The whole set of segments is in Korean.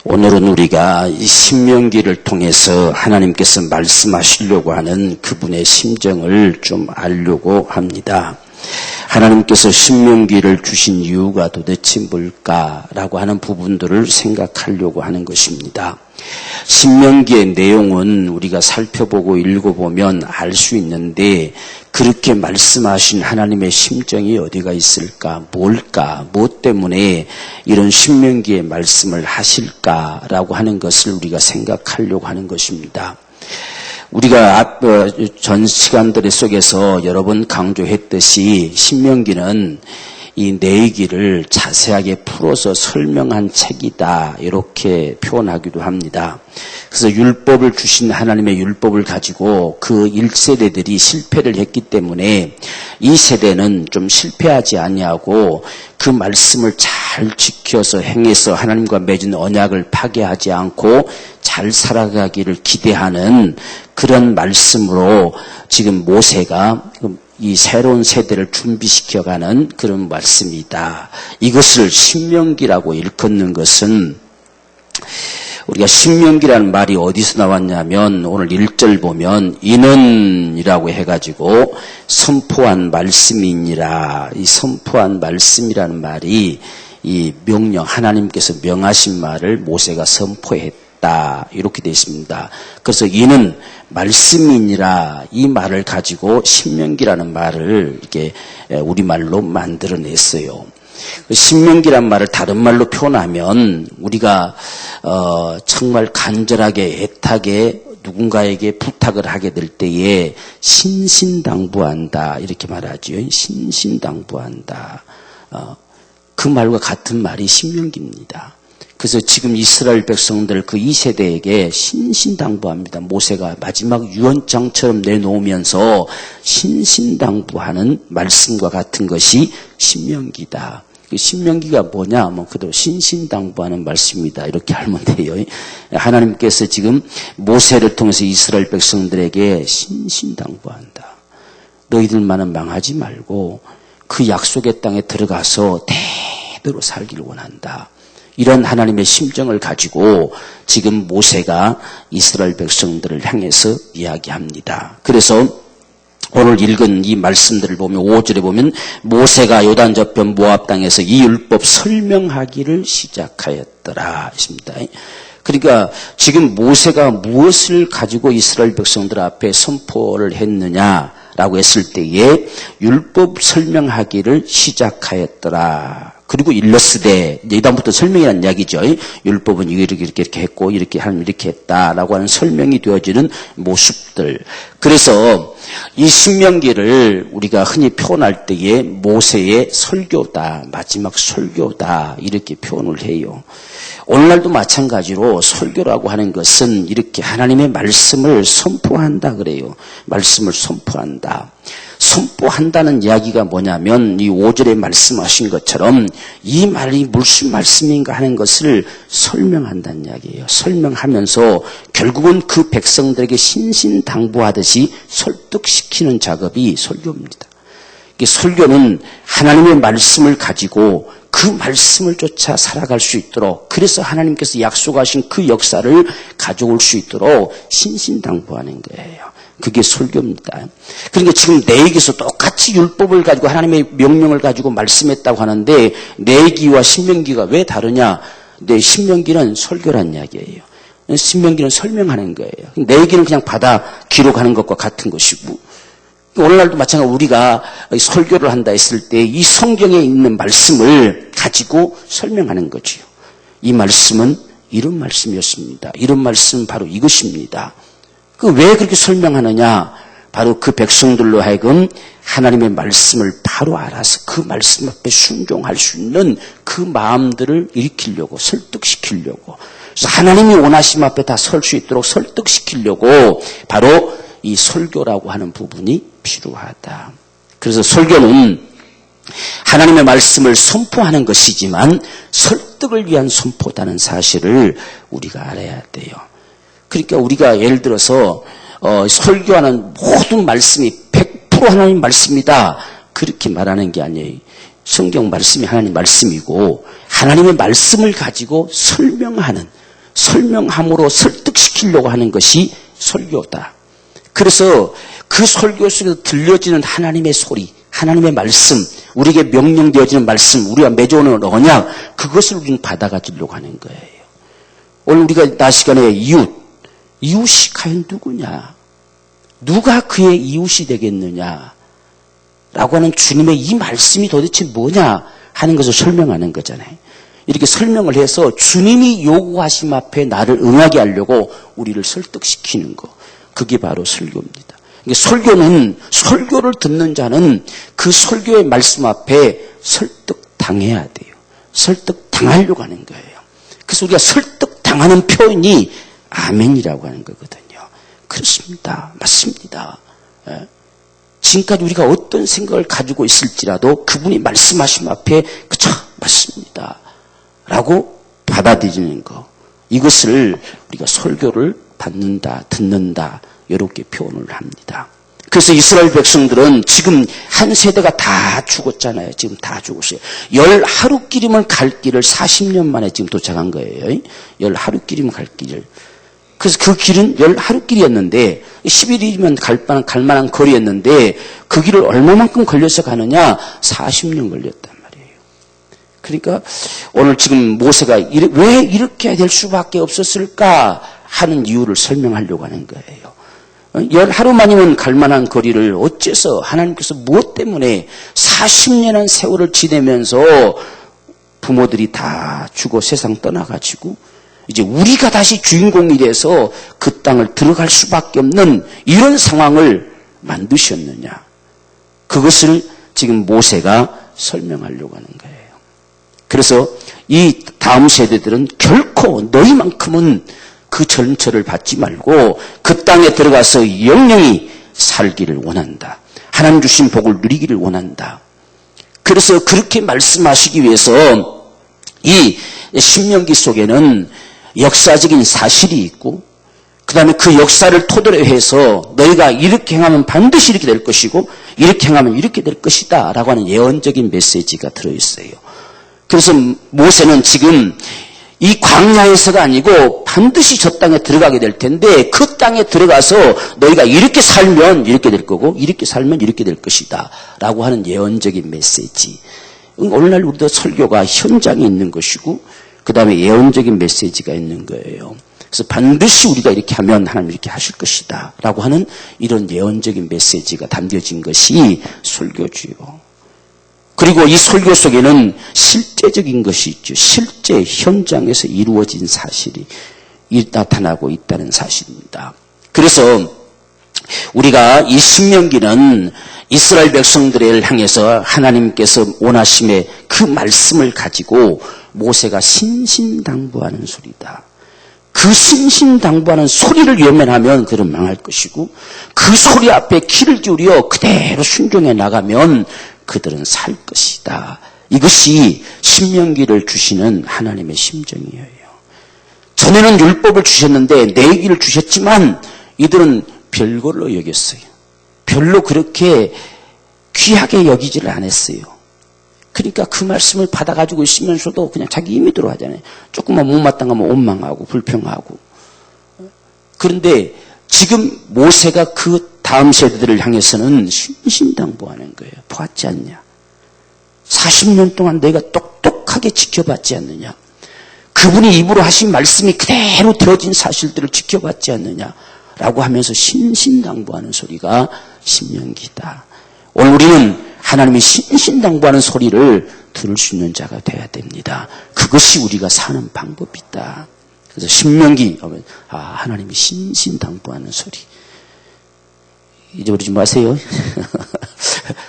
오늘은 우리가 이 신명기를 통해서 하나님께서 말씀하시려고 하는 그분의 심정을 좀 알려고 합니다. 하나님께서 신명기를 주신 이유가 도대체 뭘까라고 하는 부분들을 생각하려고 하는 것입니다. 신명기의 내용은 우리가 살펴보고 읽어보면 알 수 있는데 그렇게 말씀하신 하나님의 심정이 어디가 있을까, 뭘까, 무엇 때문에 이런 신명기의 말씀을 하실까라고 하는 것을 우리가 생각하려고 하는 것입니다. 우리가 전 시간들 속에서 여러 번 강조했듯이 신명기는 이 내기를 자세하게 풀어서 설명한 책이다 이렇게 표현하기도 합니다. 그래서 율법을 주신 하나님의 율법을 가지고 그 1세대들이 실패를 했기 때문에 이 세대는 좀 실패하지 아니하고 그 말씀을 잘 지켜서 행해서 하나님과 맺은 언약을 파괴하지 않고 잘 살아가기를 기대하는 그런 말씀으로 지금 모세가 이 새로운 세대를 준비시켜가는 그런 말씀이다. 이것을 신명기라고 일컫는 것은 우리가 신명기라는 말이 어디서 나왔냐면 오늘 1절 보면 이는이라고 해가지고 선포한 말씀이니라. 이 선포한 말씀이라는 말이 이 명령 하나님께서 명하신 말을 모세가 선포했다. 이렇게 되어 있습니다. 그래서 이는 말씀이니라 이 말을 가지고 신명기라는 말을 이렇게 우리말로 만들어냈어요. 신명기란 말을 다른 말로 표현하면 우리가 정말 간절하게 애타게 누군가에게 부탁을 하게 될 때에 신신당부한다 이렇게 말하죠. 신신당부한다. 그 말과 같은 말이 신명기입니다. 그래서 지금 이스라엘 백성들 그 2세대에게 신신당부합니다. 모세가 마지막 유언장처럼 내놓으면서 신신당부하는 말씀과 같은 것이 신명기다. 신명기가 뭐냐? 그대로 신신당부하는 말씀이다. 이렇게 알면 돼요. 하나님께서 지금 모세를 통해서 이스라엘 백성들에게 신신당부한다. 너희들만은 망하지 말고 그 약속의 땅에 들어가서 대대로 살기를 원한다. 이런 하나님의 심정을 가지고 지금 모세가 이스라엘 백성들을 향해서 이야기합니다. 그래서 오늘 읽은 이 말씀들을 보면 5절에 보면 모세가 요단 저편 모압 땅에서 이 율법 설명하기를 시작하였더라 했습니다. 그러니까 지금 모세가 무엇을 가지고 이스라엘 백성들 앞에 선포를 했느냐라고 했을 때에 율법 설명하기를 시작하였더라. 그리고 일러스되 이다음부터 설명이라는 이야기죠. 율법은 이렇게 했고 이렇게 하면 이렇게 했다라고 하는 설명이 되어지는 모습들. 그래서 이 신명기를 우리가 흔히 표현할 때에 모세의 설교다, 마지막 설교다 이렇게 표현을 해요. 오늘날도 마찬가지로 설교라고 하는 것은 이렇게 하나님의 말씀을 선포한다 그래요. 말씀을 선포한다. 선포한다는 이야기가 뭐냐면 이 5절에 말씀하신 것처럼 이 말이 무슨 말씀인가 하는 것을 설명한다는 이야기예요. 설명하면서 결국은 그 백성들에게 신신당부하듯이 설득시키는 작업이 설교입니다. 설교는 하나님의 말씀을 가지고 그 말씀을 쫓아 살아갈 수 있도록 그래서 하나님께서 약속하신 그 역사를 가져올 수 있도록 신신당부하는 거예요. 그게 설교입니다. 그러니까 지금 내기에서 똑같이 율법을 가지고 하나님의 명령을 가지고 말씀했다고 하는데 내기와 신명기가 왜 다르냐? 신명기는 설교란 이야기예요. 신명기는 설명하는 거예요. 내기는 그냥 받아 기록하는 것과 같은 것이고 오늘날도 마찬가지로 우리가 설교를 한다 했을 때 이 성경에 있는 말씀을 가지고 설명하는 거지요. 이 말씀은 이런 말씀이었습니다. 이런 말씀은 바로 이것입니다. 왜 그렇게 설명하느냐? 바로 그 백성들로 하여금 하나님의 말씀을 바로 알아서 그 말씀 앞에 순종할 수 있는 그 마음들을 일으키려고 설득시키려고 그래서 하나님이 원하심 앞에 다 설 수 있도록 설득시키려고 바로 이 설교라고 하는 부분이 필요하다. 그래서 설교는 하나님의 말씀을 선포하는 것이지만 설득을 위한 선포다는 사실을 우리가 알아야 돼요. 그러니까 우리가 예를 들어서 설교하는 모든 말씀이 100% 하나님 말씀이다. 그렇게 말하는 게 아니에요. 성경 말씀이 하나님 말씀이고 하나님의 말씀을 가지고 설명하는 설명함으로 설득시키려고 하는 것이 설교다. 그래서 그 설교 속에서 들려지는 하나님의 소리, 하나님의 말씀, 우리에게 명령되어지는 말씀, 우리가 맺어오는 언약, 그것을 우리는 받아가지려고 하는 거예요. 오늘 우리가 나 시간에 이웃이 과연 누구냐? 누가 그의 이웃이 되겠느냐? 라고 하는 주님의 이 말씀이 도대체 뭐냐 하는 것을 설명하는 거잖아요. 이렇게 설명을 해서 주님이 요구하심 앞에 나를 응하게 하려고 우리를 설득시키는 거. 그게 바로 설교입니다. 설교는, 설교를 듣는 자는 그 설교의 말씀 앞에 설득당해야 돼요. 설득당하려고 하는 거예요. 그래서 우리가 설득당하는 표현이 아멘이라고 하는 거거든요. 그렇습니다. 맞습니다. 지금까지 우리가 어떤 생각을 가지고 있을지라도 그분이 말씀하신 앞에 그쵸, 맞습니다. 라고 받아들이는 거. 이것을 우리가 설교를 받는다, 듣는다, 이렇게 표현을 합니다. 그래서 이스라엘 백성들은 지금 한 세대가 다 죽었잖아요. 지금 다 죽었어요. 10하루길이면 갈 길을 40년 만에 지금 도착한 거예요. 10하루길이면 갈 길을. 그래서 그 길은 10하루길이었는데 11일이면 갈 만한 거리였는데 그 길을 얼마만큼 걸려서 가느냐? 40년 걸렸단 말이에요. 그러니까 오늘 지금 모세가 왜 이렇게 될 수밖에 없었을까 하는 이유를 설명하려고 하는 거예요. 10하루만이면 갈 만한 거리를 어째서 하나님께서 무엇 때문에 40년의 세월을 지내면서 부모들이 다 죽어 세상 떠나가지고 이제 우리가 다시 주인공이 돼서 그 땅을 들어갈 수밖에 없는 이런 상황을 만드셨느냐. 그것을 지금 모세가 설명하려고 하는 거예요. 그래서 이 다음 세대들은 결코 너희만큼은 그 전처를 받지 말고 그 땅에 들어가서 영영히 살기를 원한다. 하나님 주신 복을 누리기를 원한다. 그래서 그렇게 말씀하시기 위해서 이 신명기 속에는 역사적인 사실이 있고 그 다음에 그 역사를 토대로 해서 너희가 이렇게 행하면 반드시 이렇게 될 것이고 이렇게 행하면 이렇게 될 것이다 라고 하는 예언적인 메시지가 들어있어요. 그래서 모세는 지금 이 광야에서가 아니고 반드시 저 땅에 들어가게 될 텐데 그 땅에 들어가서 너희가 이렇게 살면 이렇게 될 거고 이렇게 살면 이렇게 될 것이다 라고 하는 예언적인 메시지. 오늘날 우리도 설교가 현장에 있는 것이고 그 다음에 예언적인 메시지가 있는 거예요. 그래서 반드시 우리가 이렇게 하면 하나님 이렇게 하실 것이다 라고 하는 이런 예언적인 메시지가 담겨진 것이 설교지요. 그리고 이 설교 속에는 실제적인 것이 있죠. 실제 현장에서 이루어진 사실이 나타나고 있다는 사실입니다. 그래서 우리가 이 신명기는 이스라엘 백성들을 향해서 하나님께서 원하심의 그 말씀을 가지고 모세가 신신당부하는 소리다. 그 신신당부하는 소리를 외면하면 그는 망할 것이고 그 소리 앞에 귀를 기울여 그대로 순종해 나가면 그들은 살 것이다. 이것이 신명기를 주시는 하나님의 심정이에요. 전에는 율법을 주셨는데 내기를 주셨지만 이들은 별걸로 여겼어요. 별로 그렇게 귀하게 여기지를 않았어요. 그러니까 그 말씀을 받아가지고 있으면서도 그냥 자기 임의대로 하잖아요. 조금만 못마땅하면 원망하고 불평하고. 그런데 지금 모세가 그 다음 세대들을 향해서는 신신당부하는 거예요. 보았지 않냐? 40년 동안 내가 똑똑하게 지켜봤지 않느냐? 그분이 입으로 하신 말씀이 그대로 되어진 사실들을 지켜봤지 않느냐? 라고 하면서 신신당부하는 소리가 신명기다. 오늘 우리는 하나님이 신신당부하는 소리를 들을 수 있는 자가 되어야 됩니다. 그것이 우리가 사는 방법이다. 그래서 신명기 하면 하나님이 신신당부하는 소리. 잊어버리지 마세요.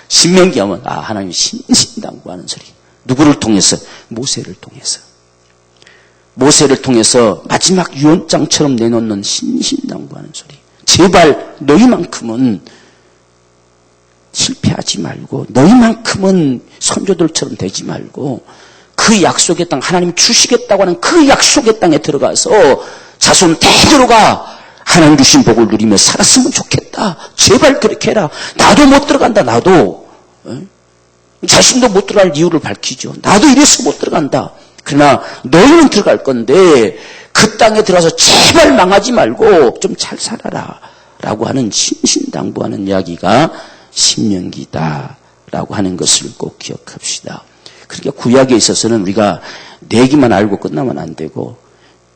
신명기 하면 하나님이 신신당부하는 소리. 누구를 통해서? 모세를 통해서. 모세를 통해서 마지막 유언장처럼 내놓는 신신당부하는 소리. 제발 너희만큼은 실패하지 말고 너희만큼은 선조들처럼 되지 말고 그 약속의 땅 하나님 주시겠다고 하는 그 약속의 땅에 들어가서 자손 대대로가 하나님 주신 복을 누리며 살았으면 좋겠다. 제발 그렇게 해라. 나도 못 들어간다. 나도 자신도 못 들어갈 이유를 밝히죠. 나도 이래서 못 들어간다. 그러나 너희는 들어갈 건데 그 땅에 들어가서 제발 망하지 말고 좀 잘 살아라 라고 하는 신신당부하는 이야기가 신명기다 라고 하는 것을 꼭 기억합시다. 그러니까 구약에 있어서는 우리가 내기만 알고 끝나면 안 되고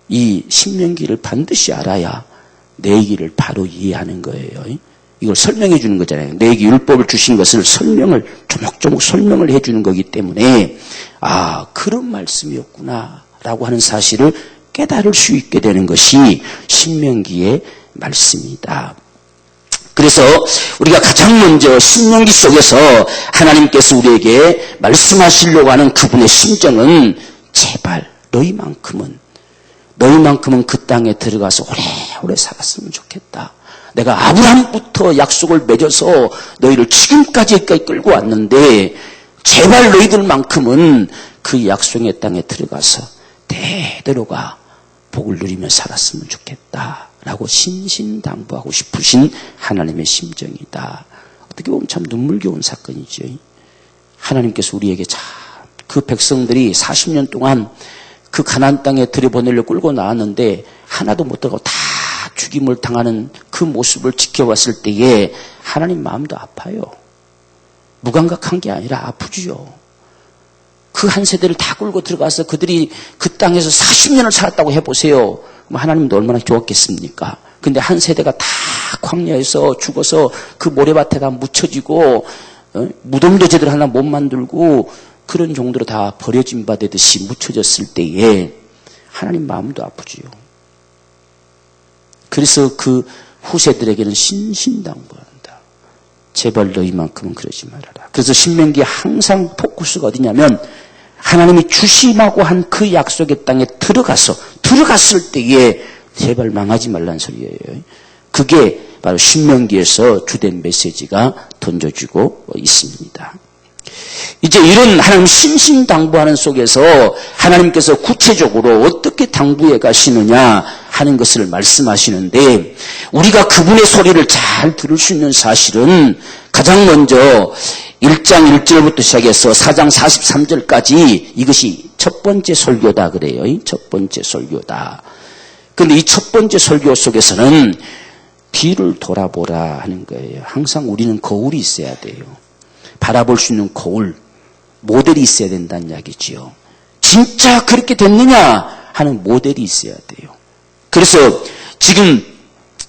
이 신명기를 반드시 알아야 내기를 바로 이해하는 거예요. 이걸 설명해 주는 거잖아요. 내기 율법을 주신 것을 조목조목 설명을 해 주는 거기 때문에 아, 그런 말씀이었구나 라고 하는 사실을 깨달을 수 있게 되는 것이 신명기의 말씀이다. 그래서 우리가 가장 먼저 신명기 속에서 하나님께서 우리에게 말씀하시려고 하는 그분의 심정은 제발 너희만큼은 그 땅에 들어가서 오래오래 살았으면 좋겠다. 내가 아브라함부터 약속을 맺어서 너희를 지금까지 끌고 왔는데 제발 너희들만큼은 그 약속의 땅에 들어가서 대대로가 복을 누리며 살았으면 좋겠다라고 신신당부하고 싶으신 하나님의 심정이다. 어떻게 보면 참 눈물겨운 사건이죠. 하나님께서 우리에게 참 그 백성들이 40년 동안 그 가나안 땅에 들여보내려고 끌고 나왔는데 하나도 못 들어가고 다 죽임을 당하는 그 모습을 지켜봤을 때에 하나님 마음도 아파요. 무감각한 게 아니라 아프지요. 그 한 세대를 다 끌고 들어가서 그들이 그 땅에서 40년을 살았다고 해보세요. 그럼 하나님도 얼마나 좋았겠습니까? 근데 한 세대가 다 광야에서 죽어서 그 모래밭에다 묻혀지고 무덤도 제대로 하나 못 만들고 그런 정도로 다 버려진 바 되듯이 묻혀졌을 때에 하나님 마음도 아프지요. 그래서 그 후세들에게는 신신당부한다. 제발 너희만큼은 그러지 말아라. 그래서 신명기에 항상 포커스가 어디냐면 하나님이 주시라고 한 그 약속의 땅에 들어갔을 때에 제발 망하지 말란 소리예요. 그게 바로 신명기에서 주된 메시지가 던져지고 있습니다. 이제 이런 하나님 신신당부하는 속에서 하나님께서 구체적으로 어떻게 당부해 가시느냐 하는 것을 말씀하시는데 우리가 그분의 소리를 잘 들을 수 있는 사실은 가장 먼저 1장 1절부터 시작해서 4장 43절까지 이것이 첫 번째 설교다 그래요. 첫 번째 설교다. 그런데 이 첫 번째 설교 속에서는 뒤를 돌아보라 하는 거예요. 항상 우리는 거울이 있어야 돼요. 바라볼 수 있는 거울, 모델이 있어야 된다는 이야기지요. 진짜 그렇게 됐느냐 하는 모델이 있어야 돼요. 그래서 지금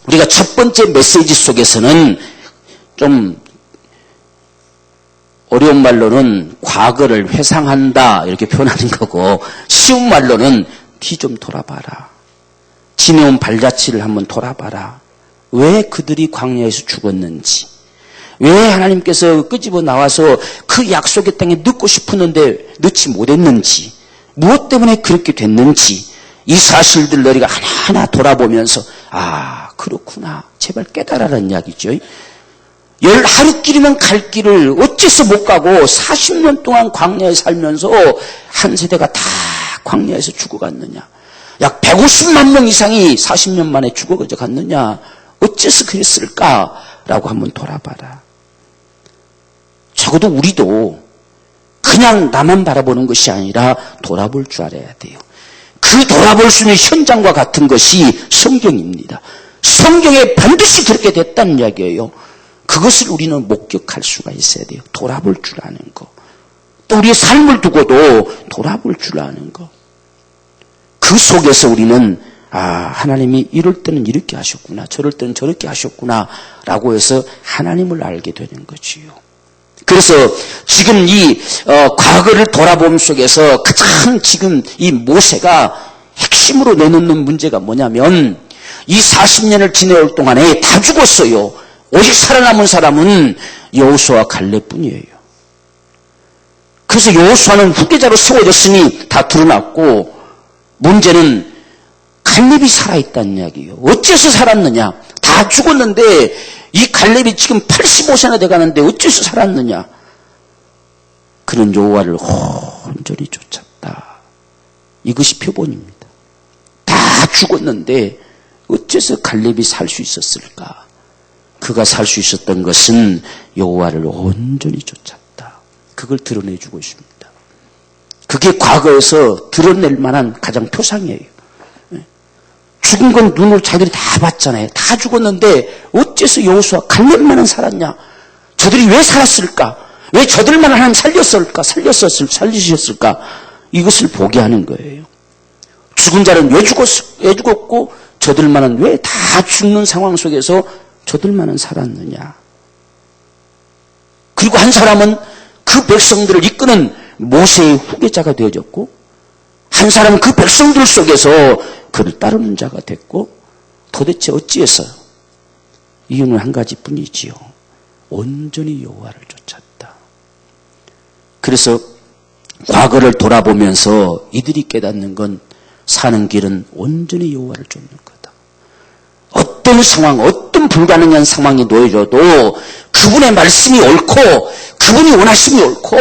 우리가 첫 번째 메시지 속에서는 좀 어려운 말로는 과거를 회상한다 이렇게 표현하는 거고 쉬운 말로는 뒤 좀 돌아봐라. 지내온 발자취를 한번 돌아봐라. 왜 그들이 광야에서 죽었는지, 왜 하나님께서 끄집어 나와서 그 약속의 땅에 넣고 싶었는데 넣지 못했는지, 무엇 때문에 그렇게 됐는지 이 사실들 너희가 하나하나 돌아보면서 아 그렇구나 제발 깨달아라는 이야기죠. 열 하루길이면 갈 길을 어째서 못 가고 40년 동안 광야에 살면서 한 세대가 다 광야에서 죽어갔느냐. 약 150만 명 이상이 40년 만에 죽어가져 갔느냐. 어째서 그랬을까라고 한번 돌아봐라. 적어도 우리도 그냥 나만 바라보는 것이 아니라 돌아볼 줄 알아야 돼요. 그 돌아볼 수 있는 현장과 같은 것이 성경입니다. 성경에 반드시 그렇게 됐다는 이야기예요. 그것을 우리는 목격할 수가 있어야 돼요. 돌아볼 줄 아는 거. 또 우리의 삶을 두고도 돌아볼 줄 아는 거. 그 속에서 우리는 아 하나님이 이럴 때는 이렇게 하셨구나. 저럴 때는 저렇게 하셨구나. 라고 해서 하나님을 알게 되는 거지요. 그래서 지금 이 과거를 돌아봄 속에서 가장 지금 이 모세가 핵심으로 내놓는 문제가 뭐냐면 이 40년을 지내올 동안에 다 죽었어요. 오직 살아남은 사람은 여호수아와 갈렙뿐이에요. 그래서 여호수아는 후계자로 세워졌으니 다 드러났고 문제는 갈렙이 살아있다는 이야기예요. 어째서 살았느냐. 다 죽었는데 이 갈렙이 지금 85세나 돼가는데 어째서 살았느냐. 그는 여호와를 온전히 쫓았다. 이것이 표본입니다. 다 죽었는데 어째서 갈렙이 살 수 있었을까. 그가 살 수 있었던 것은 여호와를 온전히 쫓았다. 그걸 드러내주고 있습니다. 그게 과거에서 드러낼 만한 가장 표상이에요. 죽은 건 눈으로 자기들이 다 봤잖아요. 다 죽었는데 어째서 여호수아 갈렙만은 살았냐? 저들이 왜 살았을까? 왜 저들만 하나님 살리셨을까? 이것을 보게 하는 거예요. 죽은 자는 왜 죽었고 저들만은 왜 다 죽는 상황 속에서 저들만은 살았느냐? 그리고 한 사람은 그 백성들을 이끄는 모세의 후계자가 되어졌고, 한 사람은 그 백성들 속에서 그를 따르는 자가 됐고, 도대체 어찌해서? 이유는 한 가지뿐이지요. 온전히 여호와를 쫓았다. 그래서 과거를 돌아보면서 이들이 깨닫는 건 사는 길은 온전히 여호와를 쫓는 거다. 어떤 상황, 어떤 불가능한 상황이 놓여져도 그분의 말씀이 옳고 그분이 원하심이 옳고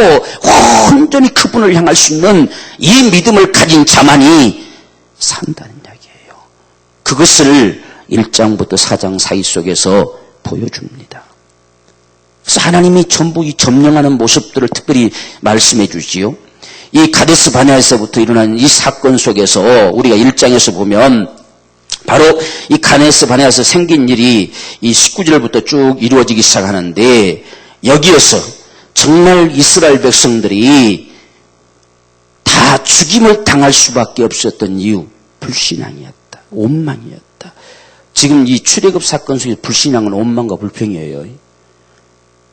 온전히 그분을 향할 수 있는 이 믿음을 가진 자만이 산다는 이야기예요. 그것을 1장부터 4장 사이 속에서 보여줍니다. 그래서 하나님이 전부 이 점령하는 모습들을 특별히 말씀해 주지요. 이 가데스 바네아에서부터 일어난 이 사건 속에서 우리가 1장에서 보면 바로 이 가데스 바네아에서 생긴 일이 이 19절부터 쭉 이루어지기 시작하는데, 여기에서 정말 이스라엘 백성들이 다 죽임을 당할 수밖에 없었던 이유, 불신앙이었다. 오만이었다. 지금 이 출애굽 사건 속에 불신앙은 오만과 불평이에요.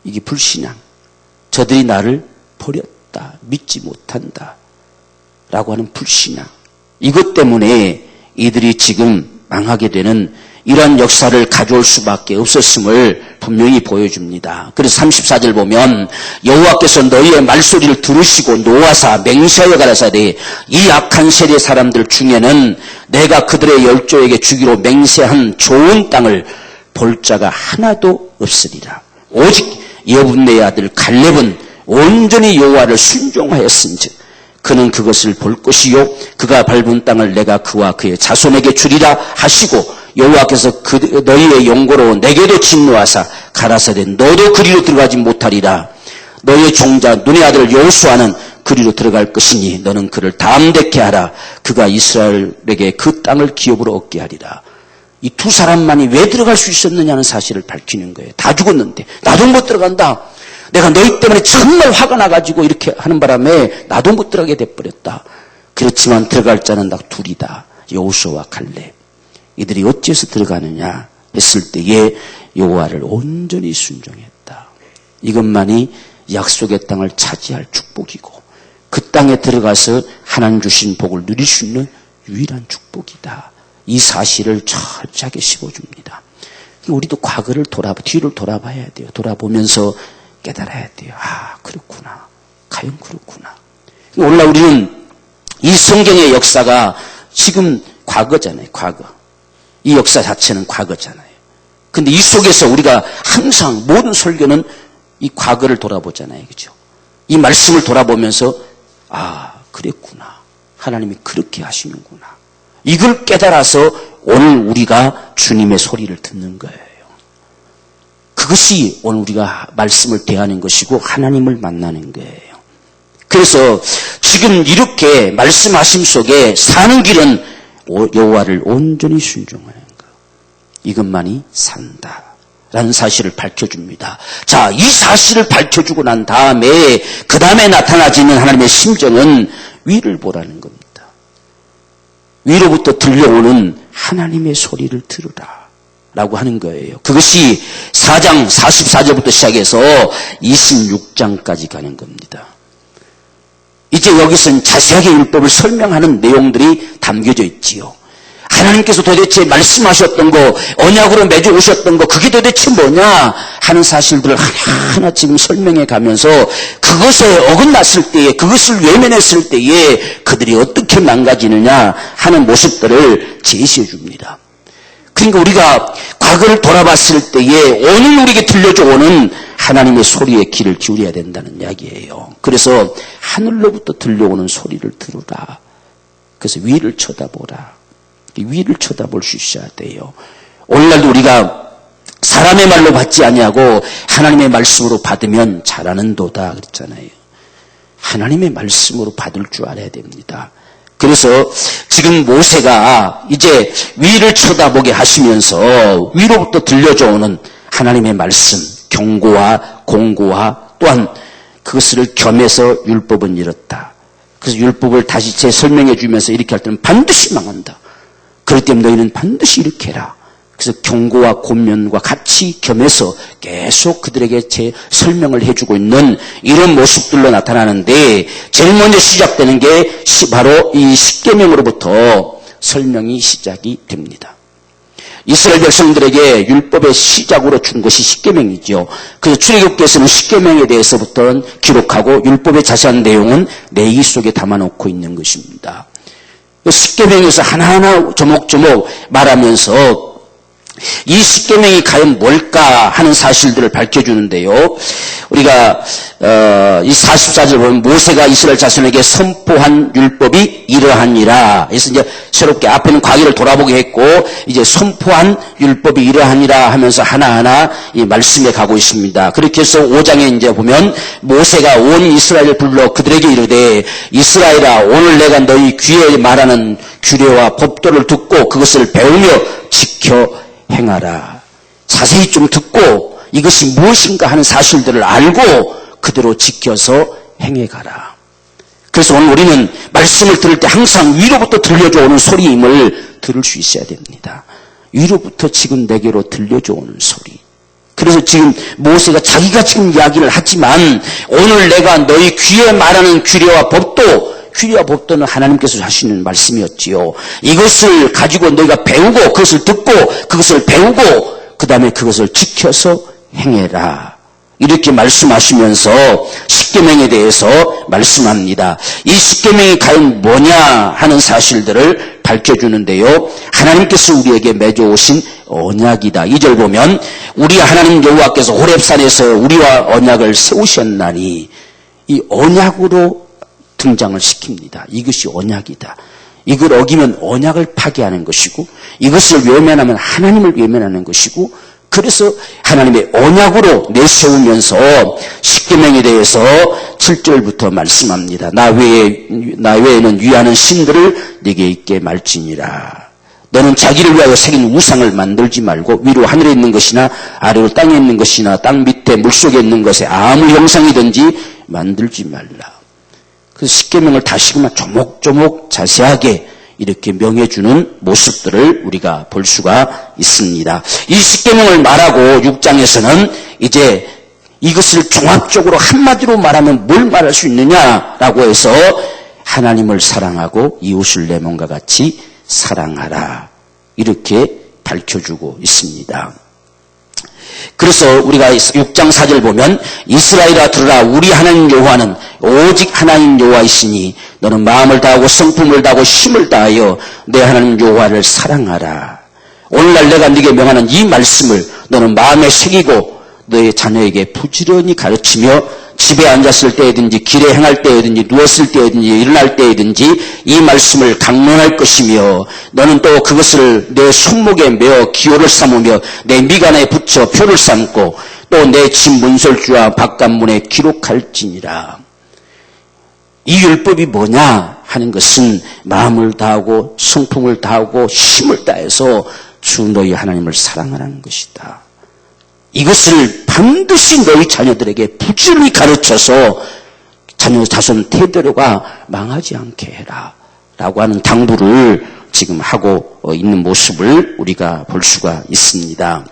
이게 불신앙. 저들이 나를 버렸다. 믿지 못한다. 라고 하는 불신앙. 이것 때문에 이들이 지금 망하게 되는 이러한 역사를 가져올 수밖에 없었음을 분명히 보여줍니다. 그래서 34절 보면 여호와께서 너희의 말소리를 들으시고 노하사 맹세하여 가라사대 이 악한 세대 사람들 중에는 내가 그들의 열조에게 주기로 맹세한 좋은 땅을 볼 자가 하나도 없으리라. 오직 여분네의 아들 갈렙은 온전히 여호와를 순종하였은즉 그는 그것을 볼 것이요 그가 밟은 땅을 내가 그와 그의 자손에게 주리라 하시고, 여호와께서 너희의 용고로 내게도 진노하사 가라사대 너도 그리로 들어가지 못하리라. 너희의 종자 눈의 아들 여호수아는 그리로 들어갈 것이니 너는 그를 담대케 하라. 그가 이스라엘에게 그 땅을 기업으로 얻게 하리라. 이 두 사람만이 왜 들어갈 수 있었느냐는 사실을 밝히는 거예요. 다 죽었는데 나도 못 들어간다. 내가 너희 때문에 정말 화가 나가지고 이렇게 하는 바람에 나도 못 들어가게 돼버렸다. 그렇지만 들어갈 자는 딱 둘이다. 여호수아와 갈렙. 이들이 어찌해서 들어가느냐 했을 때에 여호와를 온전히 순종했다. 이것만이 약속의 땅을 차지할 축복이고 그 땅에 들어가서 하나님 주신 복을 누릴 수 있는 유일한 축복이다. 이 사실을 철저하게 씹어줍니다. 우리도 과거를 뒤를 돌아봐야 돼요. 돌아보면서 깨달아야 돼요. 아, 그렇구나. 과연 그렇구나. 오늘날 우리는 이 성경의 역사가 지금 과거잖아요. 과거. 이 역사 자체는 과거잖아요. 근데 이 속에서 우리가 항상 모든 설교는 이 과거를 돌아보잖아요. 그죠? 이 말씀을 돌아보면서 아, 그랬구나. 하나님이 그렇게 하시는구나. 이걸 깨달아서 오늘 우리가 주님의 소리를 듣는 거예요. 그것이 오늘 우리가 말씀을 대하는 것이고 하나님을 만나는 거예요. 그래서 지금 이렇게 말씀하심 속에 사는 길은 여호와를 온전히 순종하는 것. 이것만이 산다라는 사실을 밝혀줍니다. 자, 이 사실을 밝혀주고 난 다음에 그 다음에 나타나지는 하나님의 심정은 위를 보라는 겁니다. 위로부터 들려오는 하나님의 소리를 들으라 라고 하는 거예요. 그것이 4장 44절부터 시작해서 26장까지 가는 겁니다. 이제 여기서는 자세하게 율법을 설명하는 내용들이 담겨져 있지요. 하나님께서 도대체 말씀하셨던 거, 언약으로 맺어 오셨던 거, 그게 도대체 뭐냐 하는 사실들을 하나하나 지금 설명해 가면서 그것에 어긋났을 때에, 그것을 외면했을 때에 그들이 어떻게 망가지느냐 하는 모습들을 제시해 줍니다. 그러니까 우리가 과거를 돌아봤을 때에 오늘 우리에게 들려져 오는 하나님의 소리에 귀를 기울여야 된다는 이야기예요. 그래서 하늘로부터 들려오는 소리를 들으라. 그래서 위를 쳐다보라. 위를 쳐다볼 수 있어야 돼요. 오늘날도 우리가 사람의 말로 받지 아니하고 하나님의 말씀으로 받으면 잘하는도다 그랬잖아요. 하나님의 말씀으로 받을 줄 알아야 됩니다. 그래서 지금 모세가 이제 위를 쳐다보게 하시면서 위로부터 들려져 오는 하나님의 말씀, 경고와 공고와 또한 그것을 겸해서 율법은 이렇다. 그래서 율법을 다시 재설명해 주면서 이렇게 할 때는 반드시 망한다. 그렇기 때문에 너희는 반드시 이렇게 해라. 그래서 경고와 권면과 같이 겸해서 계속 그들에게 재설명을 해주고 있는 이런 모습들로 나타나는데 제일 먼저 시작되는 게 바로 이 십계명으로부터 설명이 시작이 됩니다. 이스라엘 백성들에게 율법의 시작으로 준 것이 십계명이죠. 그래서 출애굽기에서는 십계명에 대해서부터 기록하고 율법의 자세한 내용은 내기 속에 담아놓고 있는 것입니다. 십계명에서 하나하나 조목조목 말하면서 이 십계명이 과연 뭘까 하는 사실들을 밝혀주는데요. 우리가 이 44절 보면 모세가 이스라엘 자손에게 선포한 율법이 이러하니라. 그래서 이제 새롭게 앞에는 과거를 돌아보게 했고 이제 선포한 율법이 이러하니라 하면서 하나하나 이 말씀에 가고 있습니다. 그렇게 해서 5장에 이제 보면 모세가 온 이스라엘을 불러 그들에게 이르되 이스라엘아 오늘 내가 너희 귀에 말하는 규례와 법도를 듣고 그것을 배우며 지켜 행하라. 자세히 좀 듣고 이것이 무엇인가 하는 사실들을 알고 그대로 지켜서 행해가라. 그래서 오늘 우리는 말씀을 들을 때 항상 위로부터 들려져 오는 소리임을 들을 수 있어야 됩니다. 위로부터 지금 내게로 들려져 오는 소리. 그래서 지금 모세가 자기가 지금 이야기를 하지만 오늘 내가 너희 귀에 말하는 규례와 법도 규례와 법도는 하나님께서 하시는 말씀이었지요. 이것을 가지고 너희가 배우고 그것을 듣고 그것을 배우고 그 다음에 그것을 지켜서 행해라. 이렇게 말씀하시면서 십계명에 대해서 말씀합니다. 이 십계명이 과연 뭐냐 하는 사실들을 밝혀주는데요. 하나님께서 우리에게 맺어오신 언약이다. 2절 보면 우리 하나님 여호와께서 호렙산에서 우리와 언약을 세우셨나니 이 언약으로 등장을 시킵니다. 이것이 언약이다. 이걸 어기면 언약을 파괴하는 것이고 이것을 외면하면 하나님을 외면하는 것이고 그래서 하나님의 언약으로 내세우면서 십계명에 대해서 7절부터 말씀합니다. 나 외에는 위하는 신들을 네게 있게 말지니라. 너는 자기를 위하여 새긴 우상을 만들지 말고 위로 하늘에 있는 것이나 아래로 땅에 있는 것이나 땅 밑에 물속에 있는 것에 아무 형상이든지 만들지 말라. 그래서 십계명을 다시금 조목조목 자세하게 이렇게 명해주는 모습들을 우리가 볼 수가 있습니다. 이 십계명을 말하고 6장에서는 이제 이것을 종합적으로 한마디로 말하면 뭘 말할 수 있느냐라고 해서 하나님을 사랑하고 이웃을 내 몸과 같이 사랑하라 이렇게 밝혀주고 있습니다. 그래서 우리가 6장 4절 보면 이스라엘아 들으라 우리 하나님 여호와는 오직 하나님 여호와이시니 너는 마음을 다하고 성품을 다하고 힘을 다하여 내 하나님 여호와를 사랑하라. 오늘날 내가 네게 명하는 이 말씀을 너는 마음에 새기고 너의 자녀에게 부지런히 가르치며 집에 앉았을 때든지 길에 행할 때든지 누웠을 때든지 일어날 때든지 이 말씀을 강론할 것이며 너는 또 그것을 내 손목에 메어 기호를 삼으며 내 미간에 붙여 표를 삼고 또 내 집 문설주와 바깥문에 기록할지니라. 이 율법이 뭐냐 하는 것은 마음을 다하고 성품을 다하고 힘을 다해서 주 너희 하나님을 사랑하라는 것이다. 이것을 반드시 너희 자녀들에게 부지런히 가르쳐서 자손 태도가 망하지 않게 해라 라고 하는 당부를 지금 하고 있는 모습을 우리가 볼 수가 있습니다.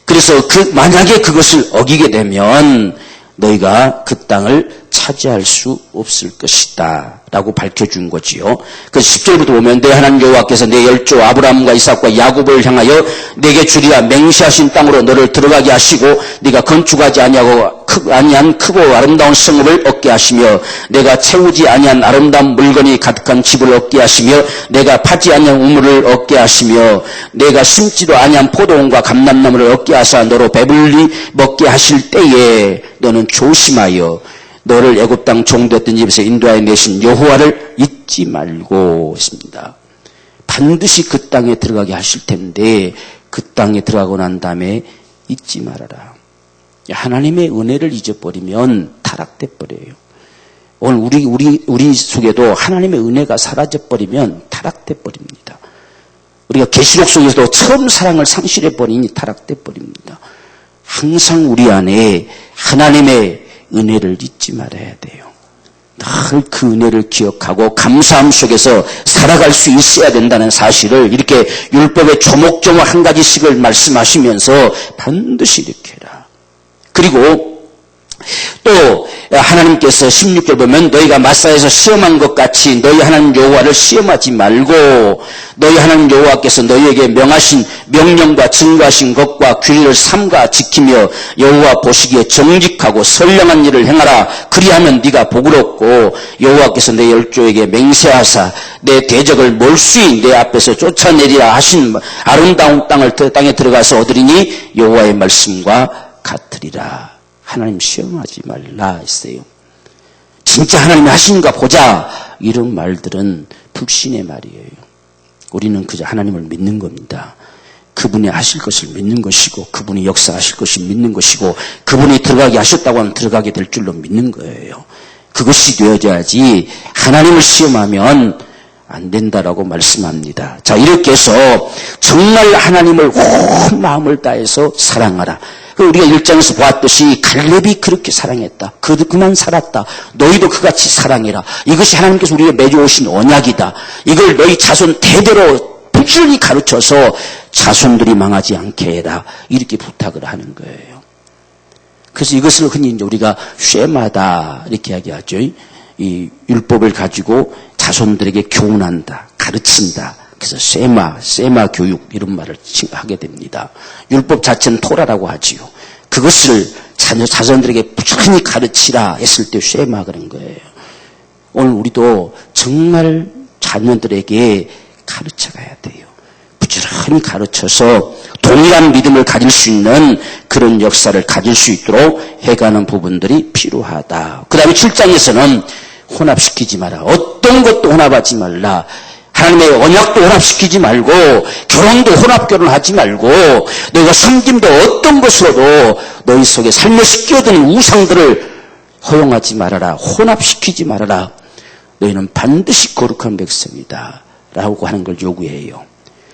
그래서 만약에 그것을 어기게 되면 너희가 그 땅을 차지할 수 없을 것이다 라고 밝혀준 거지요. 그래서 10절부터 보면 내 하나님 여호와께서 내 열조 아브라함과 이삭과 야곱을 향하여 내게 주리라 맹세하신 땅으로 너를 들어가게 하시고 네가 건축하지 아니한 크고 아름다운 성읍을 얻게 하시며 내가 채우지 아니한 아름다운 물건이 가득한 집을 얻게 하시며 내가 파지 아니한 우물을 얻게 하시며 내가 심지도 아니한 포도원과 감람나무를 얻게 하사 너로 배불리 먹게 하실 때에 너는 조심하여 너를 애굽 땅 종되었던 집에서 인도하여 내신 여호와를 잊지 말고 있습니다. 반드시 그 땅에 들어가게 하실 텐데 그 땅에 들어가고 난 다음에 잊지 말아라. 하나님의 은혜를 잊어버리면 타락돼 버려요. 오늘 우리 속에도 하나님의 은혜가 사라져버리면 타락돼 버립니다. 우리가 계시록 속에서도 처음 사랑을 상실해버리니 타락돼 버립니다. 항상 우리 안에 하나님의 은혜를 잊지 말아야 돼요. 늘 그 은혜를 기억하고 감사함 속에서 살아갈 수 있어야 된다는 사실을 이렇게 율법의 조목조목 한 가지씩을 말씀하시면서 반드시 이렇게 해라. 그리고 또 하나님께서 16절 보면 너희가 마사에서 시험한 것 같이 너희 하나님 여호와를 시험하지 말고 너희 하나님 여호와께서 너희에게 명하신 명령과 증거하신 것과 규례를 삼가 지키며 여호와 보시기에 정직하고 선량한 일을 행하라. 그리하면 네가 복을 얻고 여호와께서 내 열조에게 맹세하사 내 대적을 몰수히 내 앞에서 쫓아내리라 하신 아름다운 땅에 들어가서 얻으리니 여호와의 말씀과 같으리라. 하나님 시험하지 말라 했어요. 진짜 하나님이 하시는가 보자. 이런 말들은 불신의 말이에요. 우리는 그저 하나님을 믿는 겁니다. 그분이 하실 것을 믿는 것이고 그분이 역사하실 것을 믿는 것이고 그분이 들어가게 하셨다고 하면 들어가게 될 줄로 믿는 거예요. 그것이 되어져야지 하나님을 시험하면 안 된다라고 말씀합니다. 자, 이렇게 해서 정말 하나님을 온 마음을 다해서 사랑하라. 우리가 1장에서 보았듯이 갈렙이 그렇게 사랑했다. 그만 살았다. 너희도 그같이 사랑해라. 이것이 하나님께서 우리에게 맺어오신 언약이다. 이걸 너희 자손 대대로 부지런히 가르쳐서 자손들이 망하지 않게 해라. 이렇게 부탁을 하는 거예요. 그래서 이것을 흔히 이제 우리가 쉐마다 이렇게 이야기하죠. 이 율법을 가지고 자손들에게 교훈한다, 가르친다. 그래서 세마 교육 이런 말을 하게 됩니다. 율법 자체는 토라라고 하지요. 그것을 자손들에게 부지런히 가르치라 했을 때 세마 그런 거예요. 오늘 우리도 정말 자녀들에게 가르쳐가야 돼요. 부지런히 가르쳐서 동일한 믿음을 가질 수 있는 그런 역사를 가질 수 있도록 해가는 부분들이 필요하다. 그 다음에 7장에서는 혼합시키지 마라. 어떤 것도 혼합하지 말라. 하나님의 언약도 혼합시키지 말고 결혼도 혼합결혼하지 말고 너희가 섬김도 어떤 것으로도 너희 속에 살며시 끼어드는 우상들을 허용하지 말아라. 혼합시키지 말아라. 너희는 반드시 거룩한 백성이다 라고 하는 걸 요구해요.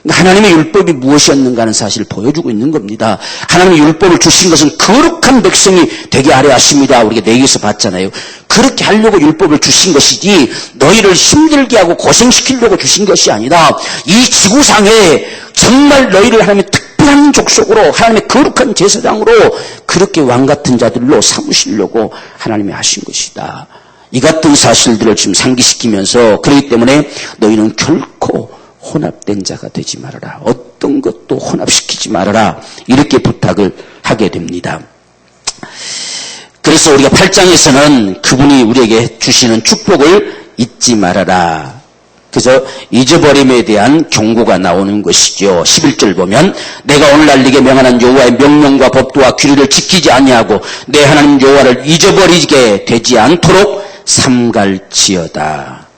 하나님의 율법이 무엇이었는가 하는 사실을 보여주고 있는 겁니다. 하나님의 율법을 주신 것은 거룩한 백성이 되게 하려 하십니다. 우리가 내기에서 봤잖아요. 그렇게 하려고 율법을 주신 것이지 너희를 힘들게 하고 고생시키려고 주신 것이 아니라 이 지구상에 정말 너희를 하나님의 특별한 족속으로 하나님의 거룩한 제사장으로 그렇게 왕같은 자들로 삼으시려고 하나님이 하신 것이다. 이 같은 사실들을 지금 상기시키면서 그렇기 때문에 너희는 결코 혼합된 자가 되지 말아라. 어떤 것도 혼합시키지 말아라. 이렇게 부탁을 하게 됩니다. 그래서 우리가 8장에서는 그분이 우리에게 주시는 축복을 잊지 말아라. 그래서 잊어버림에 대한 경고가 나오는 것이죠. 11절 보면 내가 오늘날 네게 명하는 여호와의 명령과 법도와 규례를 지키지 아니하고 내 하나님 여호와를 잊어버리게 되지 않도록 삼갈지어다.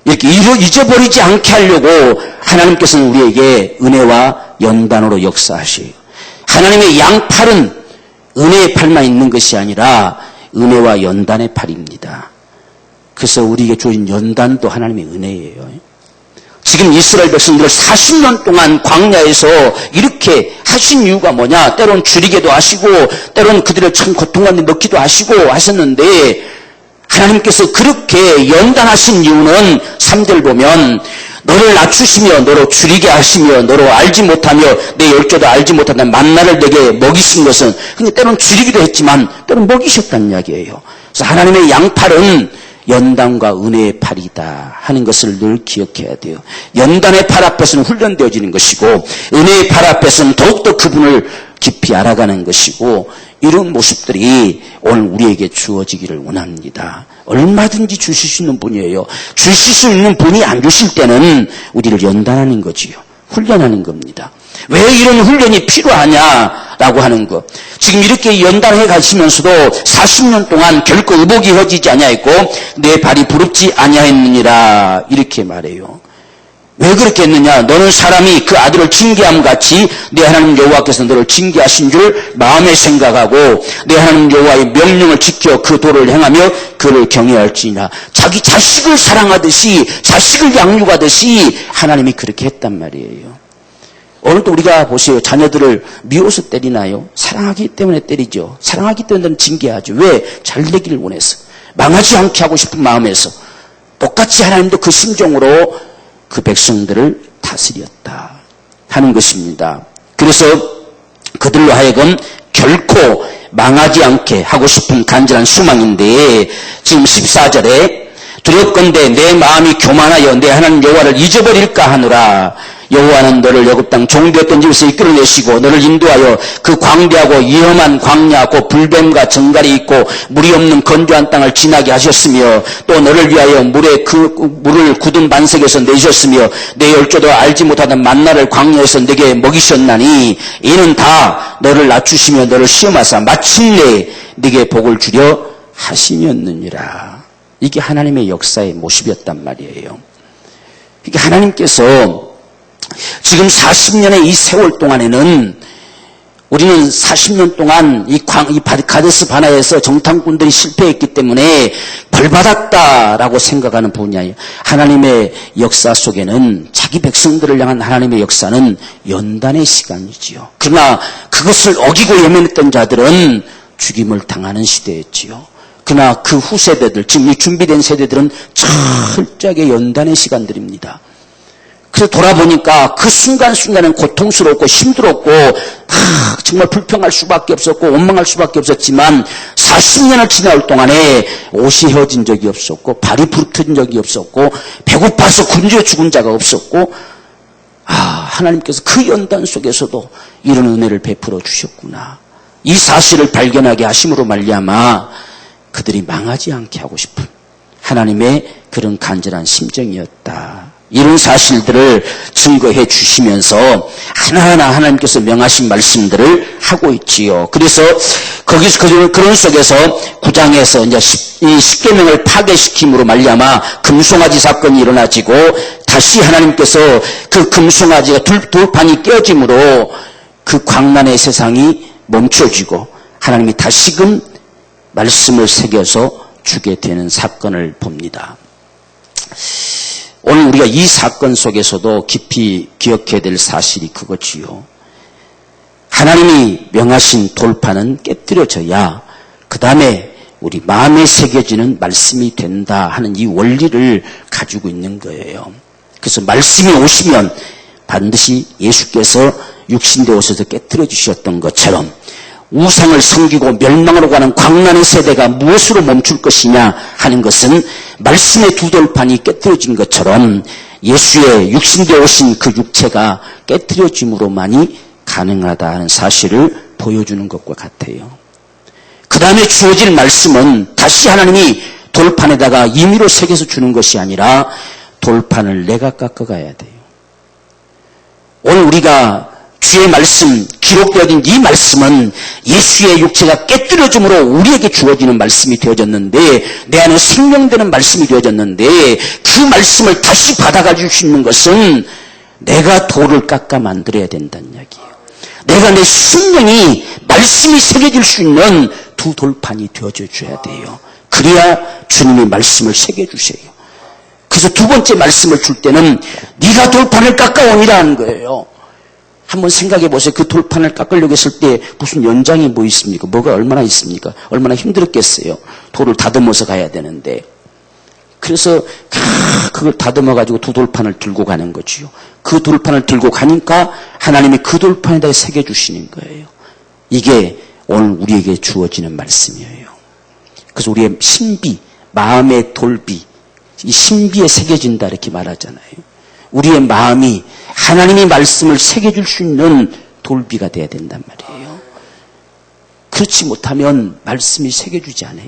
이렇게 잊어버리지 않게 하려고 하나님께서는 우리에게 은혜와 연단으로 역사하셔요. 하나님의 양팔은 은혜의 팔만 있는 것이 아니라 은혜와 연단의 팔입니다. 그래서 우리에게 주어진 연단도 하나님의 은혜예요. 지금 이스라엘 백성들을 40년 동안 광야에서 이렇게 하신 이유가 뭐냐? 때론 줄이게도 하시고 때론 그들을 참 고통받는 먹기도 하시고 하셨는데 하나님께서 그렇게 연단하신 이유는 3절 보면 너를 낮추시며 너로 줄이게 하시며 너로 알지 못하며 내 열조도 알지 못하는 만나를 내게 먹이신 것은 근데 때론 줄이기도 했지만 때론 먹이셨다는 이야기예요. 그래서 하나님의 양팔은 연단과 은혜의 팔이다 하는 것을 늘 기억해야 돼요. 연단의 팔 앞에서는 훈련되어지는 것이고 은혜의 팔 앞에서는 더욱더 그분을 깊이 알아가는 것이고 이런 모습들이 오늘 우리에게 주어지기를 원합니다. 얼마든지 주실 수 있는 분이에요. 주실 수 있는 분이 안 주실 때는 우리를 연단하는 거지요. 훈련하는 겁니다. 왜 이런 훈련이 필요하냐라고 하는 것. 지금 이렇게 연단해 가시면서도 40년 동안 결코 의복이 허지지 아니하였고 내 발이 부럽지 아니하였느니라 이렇게 말해요. 왜 그렇게 했느냐? 너는 사람이 그 아들을 징계함 같이 내 하나님 여호와께서 너를 징계하신 줄 마음에 생각하고 내 하나님 여호와의 명령을 지켜 그 도를 행하며 그를 경외할지니라. 자기 자식을 사랑하듯이 자식을 양육하듯이 하나님이 그렇게 했단 말이에요. 오늘 또 우리가 보세요. 자녀들을 미워서 때리나요? 사랑하기 때문에 때리죠. 사랑하기 때문에 징계하죠. 왜? 잘 되기를 원해서. 망하지 않게 하고 싶은 마음에서. 똑같이 하나님도 그 심정으로 그 백성들을 다스렸다 하는 것입니다. 그래서 그들로 하여금 결코 망하지 않게 하고 싶은 간절한 소망인데 지금 14절에 두렵건대 내 마음이 교만하여 내 하나님 여호와를 잊어버릴까 하노라. 여호와는 너를 애굽 땅 종되었던 집에서 이끌어내시고 너를 인도하여 그 광대하고 위험한 광야 곧 불뱀과 정갈이 있고 물이 없는 건조한 땅을 지나게 하셨으며 또 너를 위하여 물을 굳은 반석에서 내셨으며 내 열조도 알지 못하던 만나를 광야에서 내게 먹이셨나니 이는 다 너를 낮추시며 너를 시험하사 마침내 네게 복을 주려 하심이었느니라. 이게 하나님의 역사의 모습이었단 말이에요. 이게 하나님께서 지금 40년의 이 세월 동안에는 우리는 40년 동안 이 가데스 바나에서 정탐꾼들이 실패했기 때문에 벌받았다라고 생각하는 분야예요. 하나님의 역사 속에는 자기 백성들을 향한 하나님의 역사는 연단의 시간이지요. 그러나 그것을 어기고 예면했던 자들은 죽임을 당하는 시대였지요. 그러나 그 후세대들, 지금 이 준비된 세대들은 철저하게 연단의 시간들입니다. 그래서 돌아보니까 그 순간순간은 고통스럽고 힘들었고 정말 불평할 수밖에 없었고 원망할 수밖에 없었지만 40년을 지나올 동안에 옷이 헤어진 적이 없었고 발이 부르트진 적이 없었고 배고파서 굶주려 죽은 자가 없었고 하나님께서 그 연단 속에서도 이런 은혜를 베풀어 주셨구나. 이 사실을 발견하게 하심으로 말미암아 그들이 망하지 않게 하고 싶은 하나님의 그런 간절한 심정이었다. 이런 사실들을 증거해 주시면서 하나하나 하나님께서 명하신 말씀들을 하고 있지요. 그래서 거기서 그런 속에서 9장에서 이제 이 십계명을 파괴시킴으로 말미암아 금송아지 사건이 일어나지고 다시 하나님께서 그 금송아지가 돌판이 깨어짐으로 그 광란의 세상이 멈춰지고 하나님이 다시금 말씀을 새겨서 주게 되는 사건을 봅니다. 오늘 우리가 이 사건 속에서도 깊이 기억해야 될 사실이 그거지요. 하나님이 명하신 돌판은 깨뜨려져야 그 다음에 우리 마음에 새겨지는 말씀이 된다 하는 이 원리를 가지고 있는 거예요. 그래서 말씀이 오시면 반드시 예수께서 육신되어 오셔서 깨뜨려 주셨던 것처럼 우상을 섬기고 멸망으로 가는 광란의 세대가 무엇으로 멈출 것이냐 하는 것은 말씀의 두 돌판이 깨뜨려진 것처럼 예수의 육신되어 오신 그 육체가 깨뜨려짐으로만이 가능하다 하는 사실을 보여주는 것과 같아요. 그 다음에 주어질 말씀은 다시 하나님이 돌판에다가 임의로 새겨서 주는 것이 아니라 돌판을 내가 깎아가야 돼요. 오늘 우리가 주의 말씀, 기록되어진 이 말씀은 예수의 육체가 깨뜨려짐으로 우리에게 주어지는 말씀이 되어졌는데 내 안에 생명되는 말씀이 되어졌는데 그 말씀을 다시 받아가질 수 있는 것은 내가 돌을 깎아 만들어야 된다는 이야기예요. 내가 내 생명이 말씀이 새겨질 수 있는 두 돌판이 되어져 줘야 돼요. 그래야 주님이 말씀을 새겨주세요. 그래서 두 번째 말씀을 줄 때는 네가 돌판을 깎아오니라 하는 거예요. 한번 생각해 보세요. 그 돌판을 깎으려고 했을 때 무슨 연장이 뭐 있습니까? 뭐가 얼마나 있습니까? 얼마나 힘들었겠어요. 돌을 다듬어서 가야 되는데. 그래서 그걸 다듬어 가지고 두 돌판을 들고 가는 거지요. 그 돌판을 들고 가니까 하나님이 그 돌판에다 새겨주시는 거예요. 이게 오늘 우리에게 주어지는 말씀이에요. 그래서 우리의 신비, 마음의 돌비, 이 신비에 새겨진다 이렇게 말하잖아요. 우리의 마음이 하나님의 말씀을 새겨줄 수 있는 돌비가 돼야 된단 말이에요. 그렇지 못하면 말씀이 새겨주지 않아요.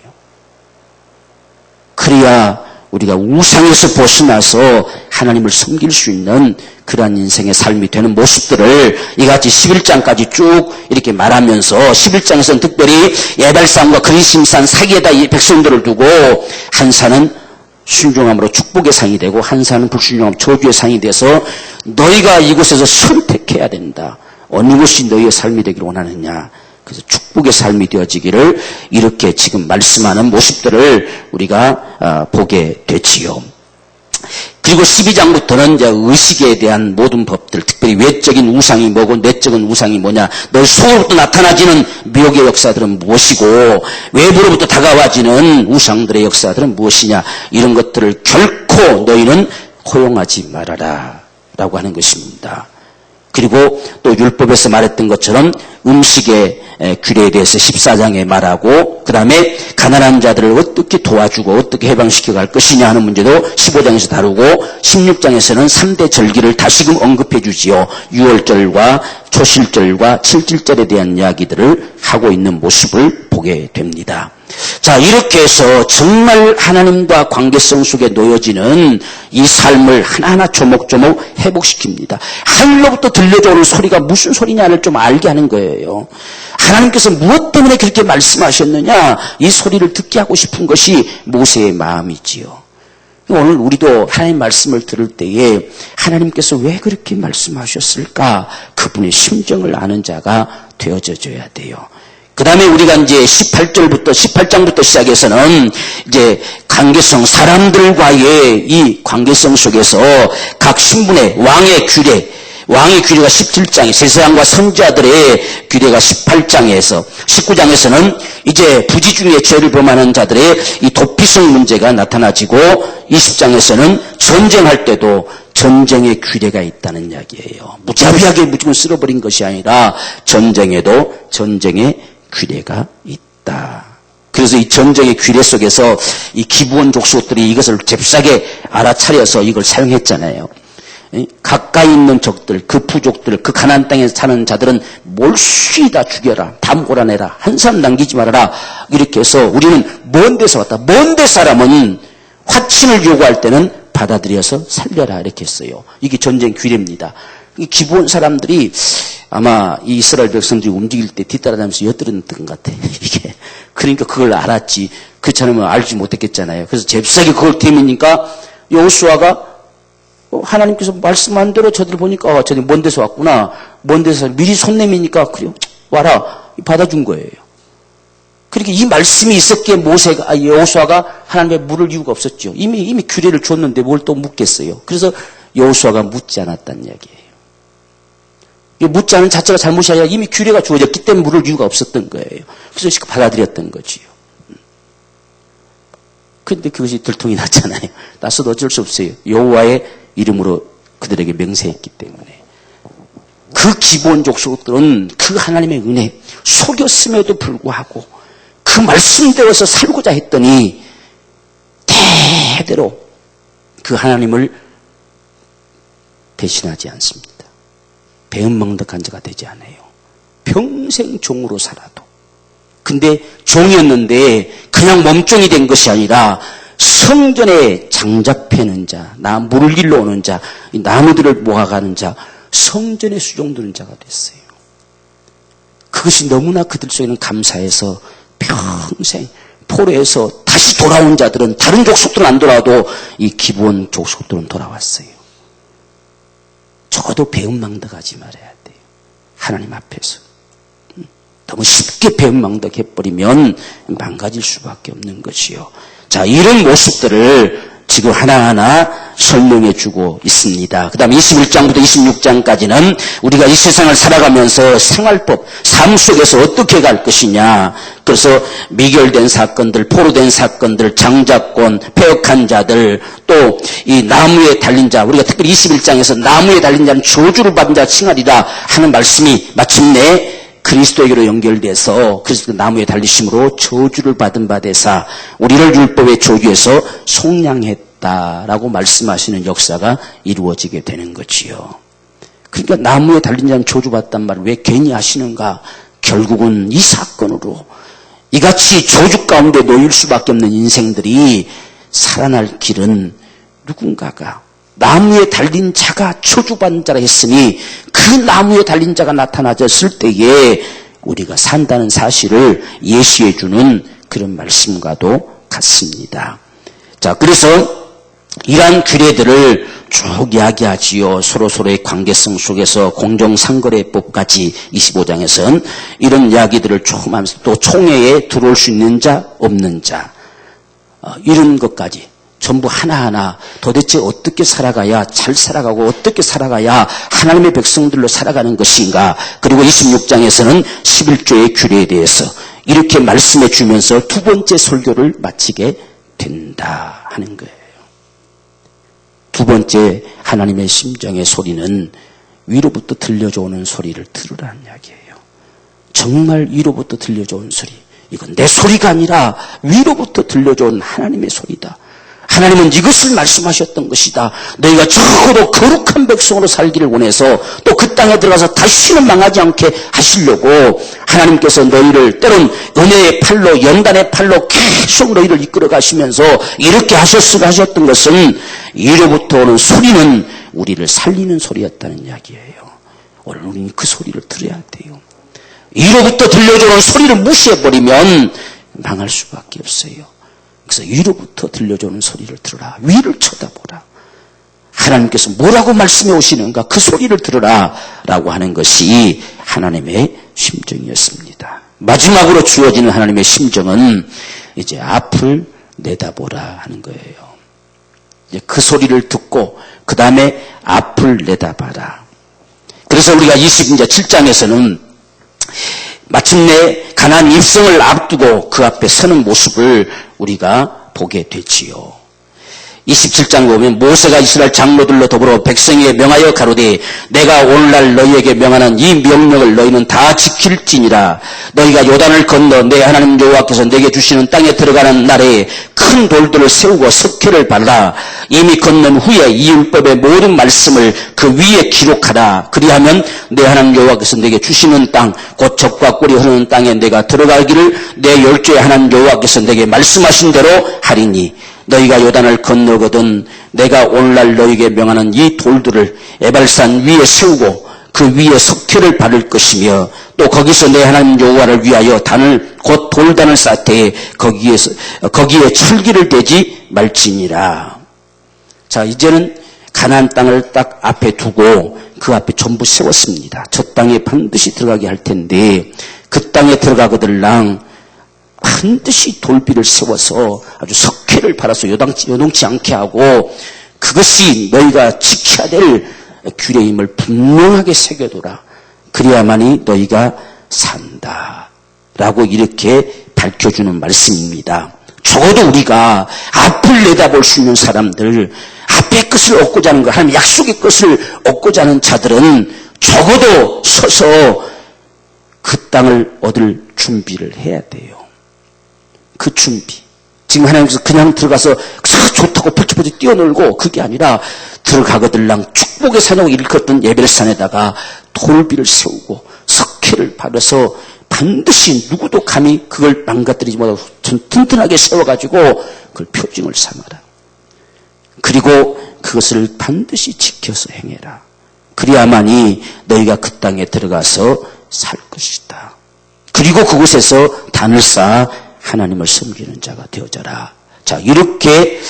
그래야 우리가 우상에서 벗어나서 하나님을 섬길 수 있는 그러한 인생의 삶이 되는 모습들을 이같이 11장까지 쭉 이렇게 말하면서 11장에서는 특별히 예발산과 그리심산 사이에다 이 백성들을 두고 한 산은 순종함으로 축복의 상이 되고 한 사람은 불순종함으로 저주의 상이 돼서 너희가 이곳에서 선택해야 된다. 어느 것이 너희의 삶이 되기를 원하느냐. 그래서 축복의 삶이 되어지기를 이렇게 지금 말씀하는 모습들을 우리가 보게 되지요. 그리고 12장부터는 이제 의식에 대한 모든 법들, 특별히 외적인 우상이 뭐고 내적인 우상이 뭐냐, 너희 속으로부터 나타나지는 미혹의 역사들은 무엇이고 외부로부터 다가와지는 우상들의 역사들은 무엇이냐, 이런 것들을 결코 너희는 허용하지 말아라 라고 하는 것입니다. 그리고 또 율법에서 말했던 것처럼 음식의 규례에 대해서 14장에 말하고, 그 다음에 가난한 자들을 어떻게 도와주고 어떻게 해방시켜 갈 것이냐 하는 문제도 15장에서 다루고, 16장에서는 3대 절기를 다시금 언급해 주지요. 유월절과 초실절과 칠칠절에 대한 이야기들을 하고 있는 모습을 보게 됩니다. 자, 이렇게 해서 정말 하나님과 관계성 속에 놓여지는 이 삶을 하나하나 조목조목 회복시킵니다. 하늘로부터 들려오는 소리가 무슨 소리냐를 좀 알게 하는 거예요. 하나님께서 무엇 때문에 그렇게 말씀하셨느냐, 이 소리를 듣게 하고 싶은 것이 모세의 마음이지요. 오늘 우리도 하나님 말씀을 들을 때에 하나님께서 왜 그렇게 말씀하셨을까, 그분의 심정을 아는 자가 되어져야 돼요. 그 다음에 우리가 이제 18장부터 시작해서는 이제 관계성, 사람들과의 이 관계성 속에서 각 신분의 왕의 규례가 17장에, 세상과 선지자들의 규례가 18장에서, 19장에서는 이제 부지 중에 죄를 범하는 자들의 이 도피성 문제가 나타나지고, 20장에서는 전쟁할 때도 전쟁의 규례가 있다는 이야기예요. 무자비하게 무조건 쓸어버린 것이 아니라 전쟁에도 전쟁의 규례가 있다. 그래서 이 전쟁의 규례 속에서 이 기브온 족속들이 이것을 잽싸게 알아차려서 이걸 사용했잖아요. 가까이 있는 적들, 그 부족들, 그 가나안 땅에 사는 자들은 몰수히 다 죽여라, 다 몰아내라, 한 사람 남기지 말아라, 이렇게 해서 우리는 먼 데서 왔다. 먼 데 사람은 화친을 요구할 때는 받아들여서 살려라, 이렇게 했어요. 이게 전쟁 규례입니다. 이 기브온 사람들이 아마 이 이스라엘 백성들이 움직일 때 뒤따라다니면서 엿들었던 것 같아. 이게. 그러니까 그걸 알았지. 그렇지 않으면 알지 못했겠잖아요. 그래서 잽싸게 그걸 대미니까 여호수아가 하나님께서 말씀한 대로 저들 보니까 저들 먼 데서 왔구나. 먼 데서 미리 손 내미니까 그래 와라. 받아준 거예요. 그렇게 이 말씀이 있었기에 여호수아가 하나님의 물을 이유가 없었죠. 이미 규례를 줬는데 뭘 또 묻겠어요. 그래서 여호수아가 묻지 않았다는 이야기예요. 묻지 않은 자체가 잘못이 아니라 이미 규례가 주어졌기 때문에 물을 이유가 없었던 거예요. 그래서 받아들였던 거지요. 그런데 그것이 들통이 났잖아요. 나서도 어쩔 수 없어요. 여호와의 이름으로 그들에게 맹세했기 때문에. 그 기본 족속들은 그 하나님의 은혜 속였음에도 불구하고 그 말씀대로서 살고자 했더니 대대로 그 하나님을 배신하지 않습니다. 배은망덕한 자가 되지 않아요. 평생 종으로 살아도. 근데 종이었는데 그냥 몸종이 된 것이 아니라 성전에 장잡해는 자, 물을 일러 오는 자, 나무들을 모아가는 자, 성전에 수종드는 자가 됐어요. 그것이 너무나 그들 속에는 감사해서 평생 포로에서 다시 돌아온 자들은, 다른 족속들은 안 돌아와도 이 기브온 족속들은 돌아왔어요. 적어도 배은망덕하지 말아야 돼요. 하나님 앞에서. 너무 쉽게 배은망덕해버리면 망가질 수밖에 없는 것이요. 자, 이런 모습들을 지금 하나하나 설명해 주고 있습니다. 그 다음에 21장부터 26장까지는 우리가 이 세상을 살아가면서 생활법, 삶 속에서 어떻게 갈 것이냐. 그래서 미결된 사건들, 포로된 사건들, 장자권, 폐역한 자들, 또 이 나무에 달린 자, 우리가 특별히 21장에서 나무에 달린 자는 저주를 받은 자 칭하리라 하는 말씀이 마침내 그리스도에게로 연결돼서 그리스도 나무에 달리심으로 저주를 받은 바 되사 우리를 율법의 저주에서 속량했다라고 말씀하시는 역사가 이루어지게 되는 거지요. 그러니까 나무에 달린 자는 저주받단 말을 왜 괜히 하시는가? 결국은 이 사건으로 이같이 저주 가운데 놓일 수밖에 없는 인생들이 살아날 길은 누군가가 나무에 달린 자가 저주받는 자라 했으니 그 나무에 달린 자가 나타나졌을 때에 우리가 산다는 사실을 예시해 주는 그런 말씀과도 같습니다. 자, 그래서 이러한 규례들을 쭉 이야기하지요. 서로서로의 관계성 속에서 공정상거래법까지 25장에서는 이런 이야기들을 쭉 하면서 또 총회에 들어올 수 있는 자 없는 자 이런 것까지 전부 하나하나 도대체 어떻게 살아가야 잘 살아가고 어떻게 살아가야 하나님의 백성들로 살아가는 것인가. 그리고 26장에서는 11조의 규례에 대해서 이렇게 말씀해 주면서 두 번째 설교를 마치게 된다 하는 거예요. 두 번째 하나님의 심정의 소리는 위로부터 들려져 오는 소리를 들으라는 이야기예요. 정말 위로부터 들려져 온 소리. 이건 내 소리가 아니라 위로부터 들려져 온 하나님의 소리다. 하나님은 이것을 말씀하셨던 것이다. 너희가 적어도 거룩한 백성으로 살기를 원해서 또 그 땅에 들어가서 다시는 망하지 않게 하시려고 하나님께서 너희를 때론 은혜의 팔로 연단의 팔로 계속 너희를 이끌어 가시면서 이렇게 하셨던 것은 이로부터 오는 소리는 우리를 살리는 소리였다는 이야기예요. 오늘 우리는 그 소리를 들어야 돼요. 이로부터 들려주는 소리를 무시해버리면 망할 수밖에 없어요. 그래서 위로부터 들려주는 소리를 들으라. 위를 쳐다보라. 하나님께서 뭐라고 말씀해 오시는가 그 소리를 들으라 라고 하는 것이 하나님의 심정이었습니다. 마지막으로 주어지는 하나님의 심정은 이제 앞을 내다보라 하는 거예요. 이제 그 소리를 듣고 그 다음에 앞을 내다봐라. 그래서 우리가 27장에서는 마침내 가나안 입성을 앞두고 그 앞에 서는 모습을 우리가 보게 되지요. 27장 보면 모세가 이스라엘 장로들로 더불어 백성에게 명하여 가로되 내가 오늘날 너희에게 명하는 이 명령을 너희는 다 지킬지니라. 너희가 요단을 건너 내 하나님 여호와께서 내게 주시는 땅에 들어가는 날에 큰 돌들을 세우고 석회를 발라 이미 건넌 후에 이 율법의 모든 말씀을 그 위에 기록하라. 그리하면 내 하나님 여호와께서 내게 주시는 땅 곧 젖과 꿀이 흐르는 땅에 내가 들어가기를 내 열조의 하나님 여호와께서 내게 말씀하신 대로 하리니 너희가 요단을 건너거든 내가 오늘날 너희에게 명하는 이 돌들을 에발산 위에 세우고 그 위에 석회를 바를 것이며 또 거기서 내 하나님 여호와를 위하여 단을 곧 돌단을 쌓되 거기에 철기를 대지 말지니라. 자, 이제는 가나안 땅을 딱 앞에 두고 그 앞에 전부 세웠습니다. 저 땅에 반드시 들어가게 할 텐데 그 땅에 들어가거들랑 반드시 돌비를 세워서 아주 석회를 발라서 요동치 않게 하고 그것이 너희가 지켜야 될 규례임을 분명하게 새겨둬라. 그래야만이 너희가 산다. 라고 이렇게 밝혀주는 말씀입니다. 적어도 우리가 앞을 내다볼 수 있는 사람들, 앞의 것을 얻고자 하는 것, 하나님 약속의 것을 얻고자 하는 자들은 적어도 서서 그 땅을 얻을 준비를 해야 돼요. 그 준비. 지금 하나님께서 그냥 들어가서 좋다고 펄쩍펄쩍 뛰어놀고 그게 아니라 들어가거들랑 축복의 산이라고 일컫던 예벨산에다가 돌비를 세우고 석회를 바르서 반드시 누구도 감히 그걸 망가뜨리지 못하고 튼튼하게 세워가지고 그걸 표징을 삼아라. 그리고 그것을 반드시 지켜서 행해라. 그래야만이 너희가 그 땅에 들어가서 살 것이다. 그리고 그곳에서 단을 쌓아 하나님을 섬기는 자가 되어져라. 자, 이렇게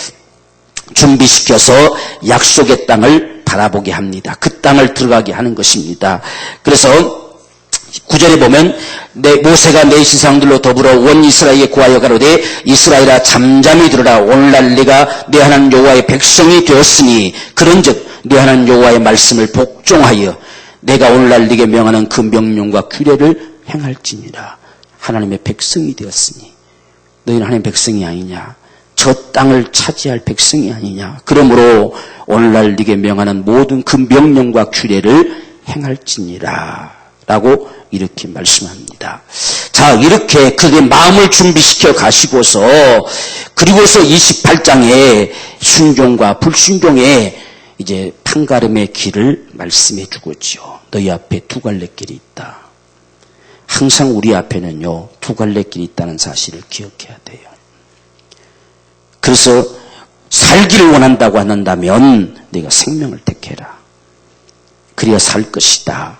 준비시켜서 약속의 땅을 바라보게 합니다. 그 땅을 들어가게 하는 것입니다. 그래서 9절에 보면 모세가 내 지상들로 더불어 온 이스라엘에 구하여 가로되 이스라엘아 잠잠히 들으라. 오늘날 네가 내 하나님 여호와의 백성이 되었으니 그런즉 네 하나님 여호와의 말씀을 복종하여 내가 오늘날 네게 명하는 그 명령과 규례를 행할지니라. 하나님의 백성이 되었으니 너희는 하나님의 백성이 아니냐, 저 땅을 차지할 백성이 아니냐. 그러므로 오늘날 네게 명하는 모든 그 명령과 규례를 행할지니라 라고 이렇게 말씀합니다. 자, 이렇게 그게 마음을 준비시켜 가시고서 그리고서 28장에 순종과 불순종의 이제 판가름의 길을 말씀해 주고지요. 너희 앞에 두 갈래 길이 있다. 항상 우리 앞에는요, 두 갈래 길이 있다는 사실을 기억해야 돼요. 그래서 살기를 원한다고 한다면 네가 생명을 택해라. 그래야 살 것이다.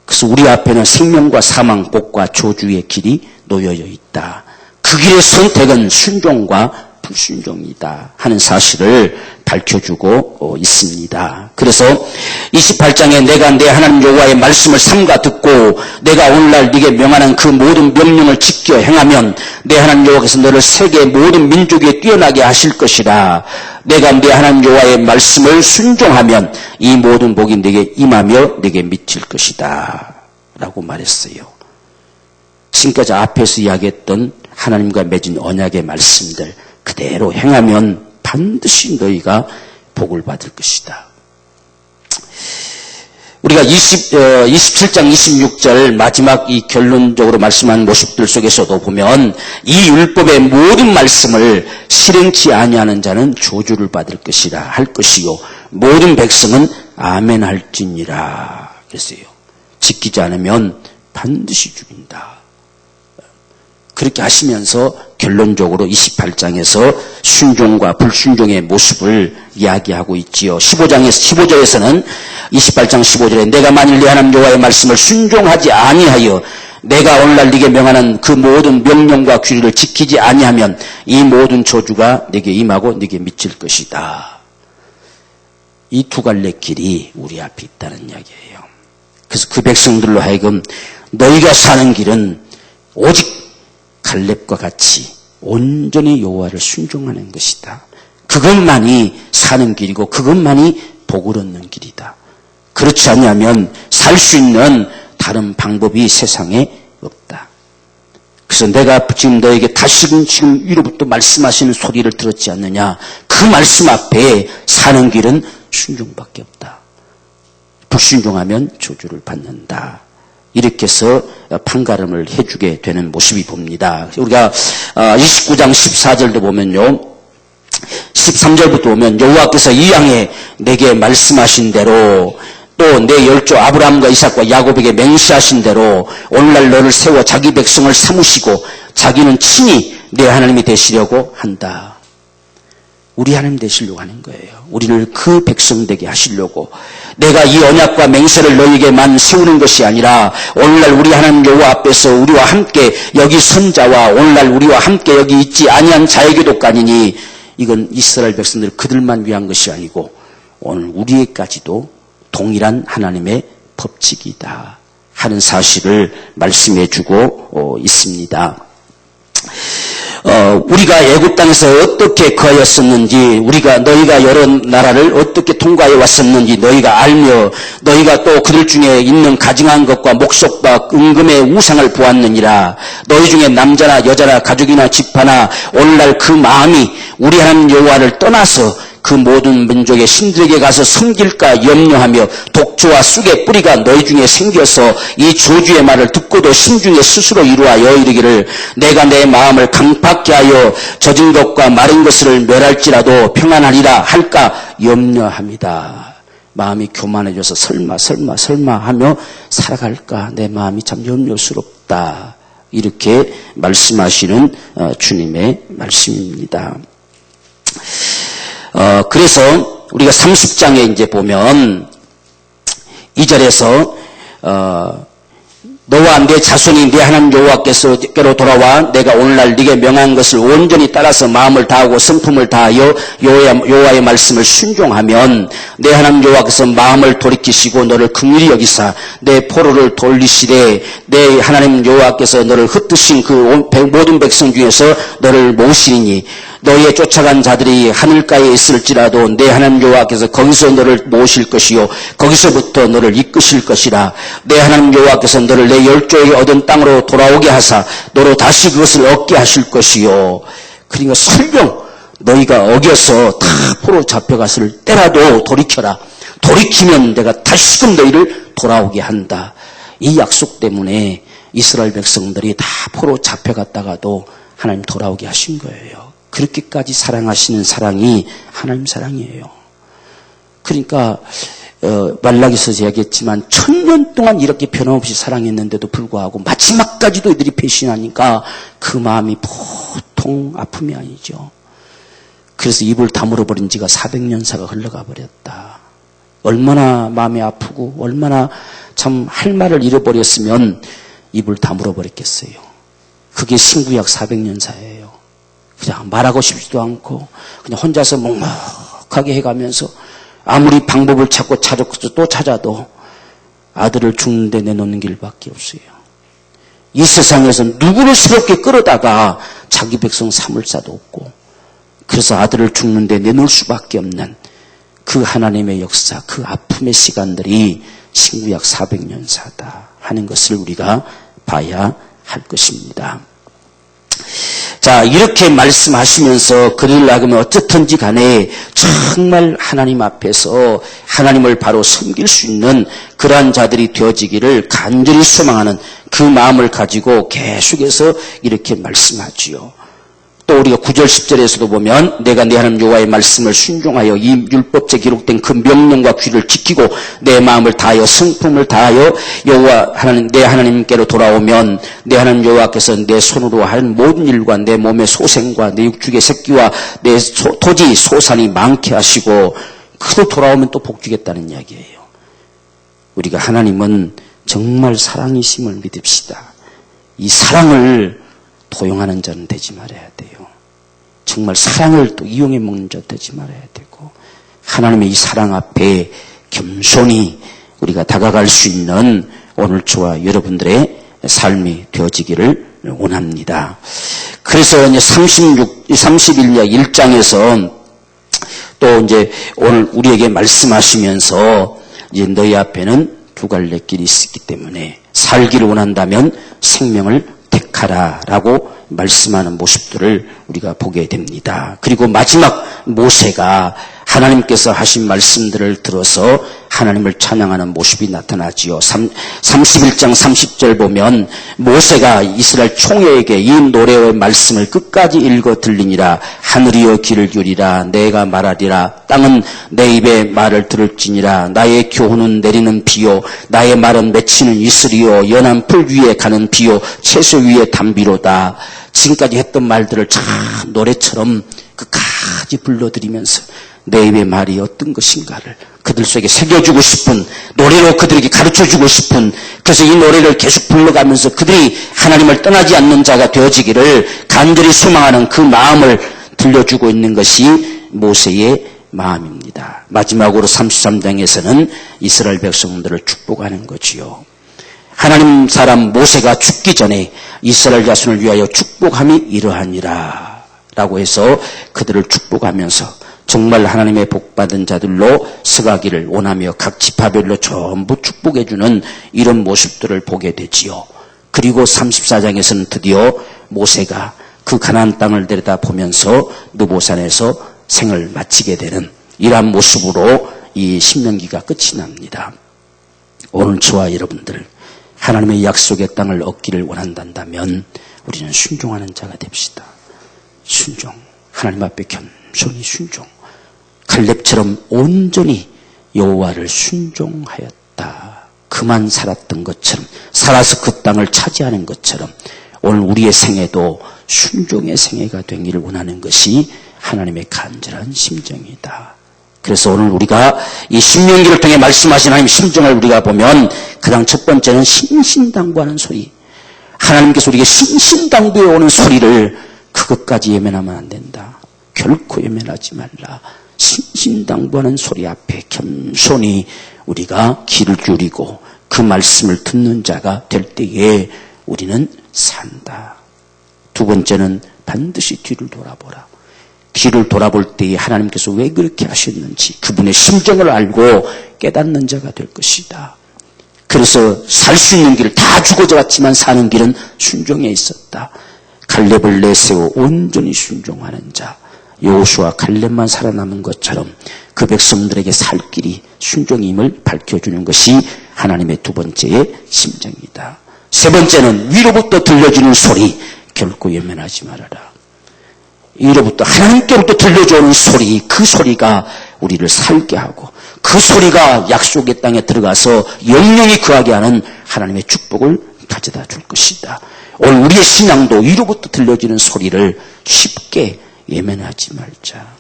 그래서 우리 앞에는 생명과 사망, 복과 저주의 길이 놓여져 있다. 그 길의 선택은 순종과 불순종이다 하는 사실을 밝혀주고 있습니다. 그래서 28장에 내가 내 하나님 여호와의 말씀을 삼가 듣고 내가 오늘날 네게 명하는 그 모든 명령을 지켜 행하면 내 하나님 여호와께서 너를 세계 모든 민족 위에 뛰어나게 하실 것이라. 내가 내 하나님 여호와의 말씀을 순종하면 이 모든 복이 네게 임하며 네게 미칠 것이다 라고 말했어요. 지금까지 앞에서 이야기했던 하나님과 맺은 언약의 말씀들 그대로 행하면 반드시 너희가 복을 받을 것이다. 우리가 27장 26절 마지막 이 결론적으로 말씀한 모습들 속에서도 보면 이 율법의 모든 말씀을 실행치 아니하는 자는 저주를 받을 것이라 할 것이요 모든 백성은 아멘 할지니라 그랬어요. 지키지 않으면 반드시 죽인다. 그렇게 하시면서 결론적으로 28장에서 순종과 불순종의 모습을 이야기하고 있지요. 15절에서는 28장 15절에 내가 만일 내 하나님 여호와의 말씀을 순종하지 아니하여 내가 오늘날 네게 명하는 그 모든 명령과 규례를 지키지 아니하면 이 모든 저주가 네게 임하고 네게 미칠 것이다. 이 두 갈래 길이 우리 앞에 있다는 이야기예요. 그래서 그 백성들로 하여금 너희가 사는 길은 오직 갈렙과 같이 온전히 여호와를 순종하는 것이다. 그것만이 사는 길이고 그것만이 복을 얻는 길이다. 그렇지 않으면 살 수 있는 다른 방법이 세상에 없다. 그래서 내가 지금 너에게 다시금 지금 위로부터 말씀하시는 소리를 들었지 않느냐. 그 말씀 앞에 사는 길은 순종밖에 없다. 불순종하면 저주를 받는다. 이렇게 해서 판가름을 해주게 되는 모습이 봅니다. 우리가 29장 14절도 보면요. 13절부터 보면 여호와께서 이왕에 내게 말씀하신 대로 또 내 열조 아브라함과 이삭과 야곱에게 맹세하신 대로 오늘날 너를 세워 자기 백성을 삼으시고 자기는 친히 내 하나님이 되시려고 한다. 우리 하나님 되시려고 하는 거예요. 우리를 그 백성 되게 하시려고. 내가 이 언약과 맹세를 너희에게만 세우는 것이 아니라 오늘날 우리 하나님 여호와 앞에서 우리와 함께 여기 선 자와 오늘날 우리와 함께 여기 있지 아니한 자에게도 까니니 이건 이스라엘 백성들 그들만 위한 것이 아니고 오늘 우리에게까지도 동일한 하나님의 법칙이다 하는 사실을 말씀해주고 있습니다. 우리가 애굽 땅에서 어떻게 거하였었는지 너희가 여러 나라를 어떻게 통과해 왔었는지 너희가 알며 너희가 또 그들 중에 있는 가증한 것과 목석과 은금의 우상을 보았느니라. 너희 중에 남자나 여자나 가족이나 집하나 오늘날 그 마음이 우리 하나님 여호와를 떠나서 그 모든 민족의 신들에게 가서 섬길까 염려하며 독주와 쑥의 뿌리가 너희 중에 생겨서 이 저주의 말을 듣고도 심중에 스스로 이루하여 이르기를 내가 내 마음을 강팍케 하여 젖은 것과 마른 것을 멸할지라도 평안하리라 할까 염려합니다. 마음이 교만해져서 설마 하며 살아갈까 내 마음이 참 염려스럽다. 이렇게 말씀하시는 주님의 말씀입니다. 그래서 우리가 30장에 이제 보면 2절에서 너와 내 자손이 내 하나님 여호와께로 돌아와 내가 오늘날 네게 명한 것을 온전히 따라서 마음을 다하고 성품을 다하여 여호와의 말씀을 순종하면 내 하나님 여호와께서 마음을 돌이키시고 너를 긍휼히 여기사 내 포로를 돌리시되 내 하나님 여호와께서 너를 흩으신 그 모든 백성 중에서 너를 모으시니 너희의 쫓아간 자들이 하늘가에 있을지라도 내 하나님 여호와께서 거기서 너를 모으실 것이요 거기서부터 너를 이끄실 것이라. 내 하나님 여호와께서 너를 내 열조에게 얻은 땅으로 돌아오게 하사 너로 다시 그것을 얻게 하실 것이요. 그러니까 설령 너희가 어겨서 다 포로 잡혀갔을 때라도 돌이켜라. 돌이키면 내가 다시금 너희를 돌아오게 한다. 이 약속 때문에 이스라엘 백성들이 다 포로 잡혀갔다가도 하나님 돌아오게 하신 거예요. 그렇게까지 사랑하시는 사랑이 하나님 사랑이에요. 그러니까 말라기서 이야기했지만 1000년 동안 이렇게 변함없이 사랑했는데도 불구하고 마지막까지도 이들이 배신하니까 그 마음이 보통 아픔이 아니죠. 그래서 입을 다물어 버린 지가 400년사가 흘러가 버렸다. 얼마나 마음이 아프고 얼마나 참 할 말을 잃어버렸으면 입을 다물어 버렸겠어요. 그게 신구약 400년사예요. 그냥 말하고 싶지도 않고 그냥 혼자서 묵묵하게 해가면서 아무리 방법을 찾고 또 찾아도 아들을 죽는데 내놓는 길밖에 없어요. 이 세상에서 누구를 새롭게 끌어다가 자기 백성 삼을 자도 없고 그래서 아들을 죽는데 내놓을 수밖에 없는 그 하나님의 역사, 그 아픔의 시간들이 신구약 400년사다 하는 것을 우리가 봐야 할 것입니다. 자, 이렇게 말씀하시면서 그를 나가면 어쨌든지 간에 정말 하나님 앞에서 하나님을 바로 섬길 수 있는 그러한 자들이 되어지기를 간절히 소망하는 그 마음을 가지고 계속해서 이렇게 말씀하지요. 또 우리가 9절 10절에서도 보면 내가 내 하나님 여호와의 말씀을 순종하여 이 율법에 기록된 그 명령과 규를 지키고 내 마음을 다하여 성품을 다하여 여호와 하나님 내 하나님께로 돌아오면 내 하나님 여호와께서 내 손으로 한 모든 일과 내 몸의 소생과 내 육축의 새끼와 내 토지 소산이 많게 하시고 그로 돌아오면 또 복 주겠다는 이야기예요. 우리가 하나님은 정말 사랑이심을 믿읍시다. 이 사랑을 도용하는 자는 되지 말아야 돼요. 정말 사랑을 또 이용해 먹는 자 되지 말아야 되고 하나님의 이 사랑 앞에 겸손히 우리가 다가갈 수 있는 오늘 저와 여러분들의 삶이 되어지기를 원합니다. 그래서 이제 31장 1장에서 또 이제 오늘 우리에게 말씀하시면서 이제 너희 앞에는 두 갈래 길이 있기 때문에 살기를 원한다면 생명을 택하라라고 말씀하는 모습들을 우리가 보게 됩니다. 그리고 마지막 모세가 하나님께서 하신 말씀들을 들어서 하나님을 찬양하는 모습이 나타나지요. 31장 30절 보면 모세가 이스라엘 총회에게 이 노래의 말씀을 끝까지 읽어 들리니라. 하늘이여 귀를 기울이라. 내가 말하리라. 땅은 내 입의 말을 들을지니라. 나의 교훈은 내리는 비요 나의 말은 맺히는 이슬이요 연한 풀 위에 가는 비요 채소 위에 담비로다. 지금까지 했던 말들을 참 노래처럼 끝까지 불러드리면서 내 입의 말이 어떤 것인가를 그들 속에 새겨주고 싶은 노래로 그들에게 가르쳐주고 싶은 그래서 이 노래를 계속 불러가면서 그들이 하나님을 떠나지 않는 자가 되어지기를 간절히 소망하는 그 마음을 들려주고 있는 것이 모세의 마음입니다. 마지막으로 33장에서는 이스라엘 백성들을 축복하는 거지요. 하나님 사람 모세가 죽기 전에 이스라엘 자손을 위하여 축복함이 이러하니라 라고 해서 그들을 축복하면서 정말 하나님의 복받은 자들로 서가기를 원하며 각 지파별로 전부 축복해주는 이런 모습들을 보게 되지요. 그리고 34장에서는 드디어 모세가 그 가나안 땅을 내려다보면서 느보산에서 생을 마치게 되는 이러한 모습으로 이 신명기가 끝이 납니다. 오늘 저와 여러분들 하나님의 약속의 땅을 얻기를 원한다면 우리는 순종하는 자가 됩시다. 순종. 하나님 앞에 겸손히 순종. 갈렙처럼 온전히 여호와를 순종하였다. 그만 살았던 것처럼 살아서 그 땅을 차지하는 것처럼 오늘 우리의 생애도 순종의 생애가 되기를 원하는 것이 하나님의 간절한 심정이다. 그래서 오늘 우리가 이 신명기를 통해 말씀하신 하나님의 심정을 우리가 보면 가장 첫 번째는 신신당부하는 소리. 하나님께서 우리에게 신신당부해 오는 소리를 그것까지 예면하면 안 된다. 결코 예면하지 말라. 신신당부하는 소리 앞에 겸손히 우리가 귀를 기울이고 그 말씀을 듣는 자가 될 때에 우리는 산다. 두 번째는 반드시 뒤를 돌아보라. 뒤를 돌아볼 때에 하나님께서 왜 그렇게 하셨는지 그분의 심정을 알고 깨닫는 자가 될 것이다. 그래서 살 수 있는 길을 다 죽어져 왔지만 사는 길은 순종에 있었다. 갈렙을 내세워 온전히 순종하는 자. 여호수아 갈렙만 살아남은 것처럼 그 백성들에게 살 길이 순종임을 밝혀주는 것이 하나님의 두 번째의 심정이다. 세 번째는 위로부터 들려주는 소리. 결코 외면하지 말아라. 위로부터 하나님께로부터 들려주는 소리. 그 소리가 우리를 살게 하고 그 소리가 약속의 땅에 들어가서 영영이 거하게 하는 하나님의 축복을 가져다 줄 것이다. 오늘 우리의 신앙도 위로부터 들려지는 소리를 쉽게 예면하지 말자.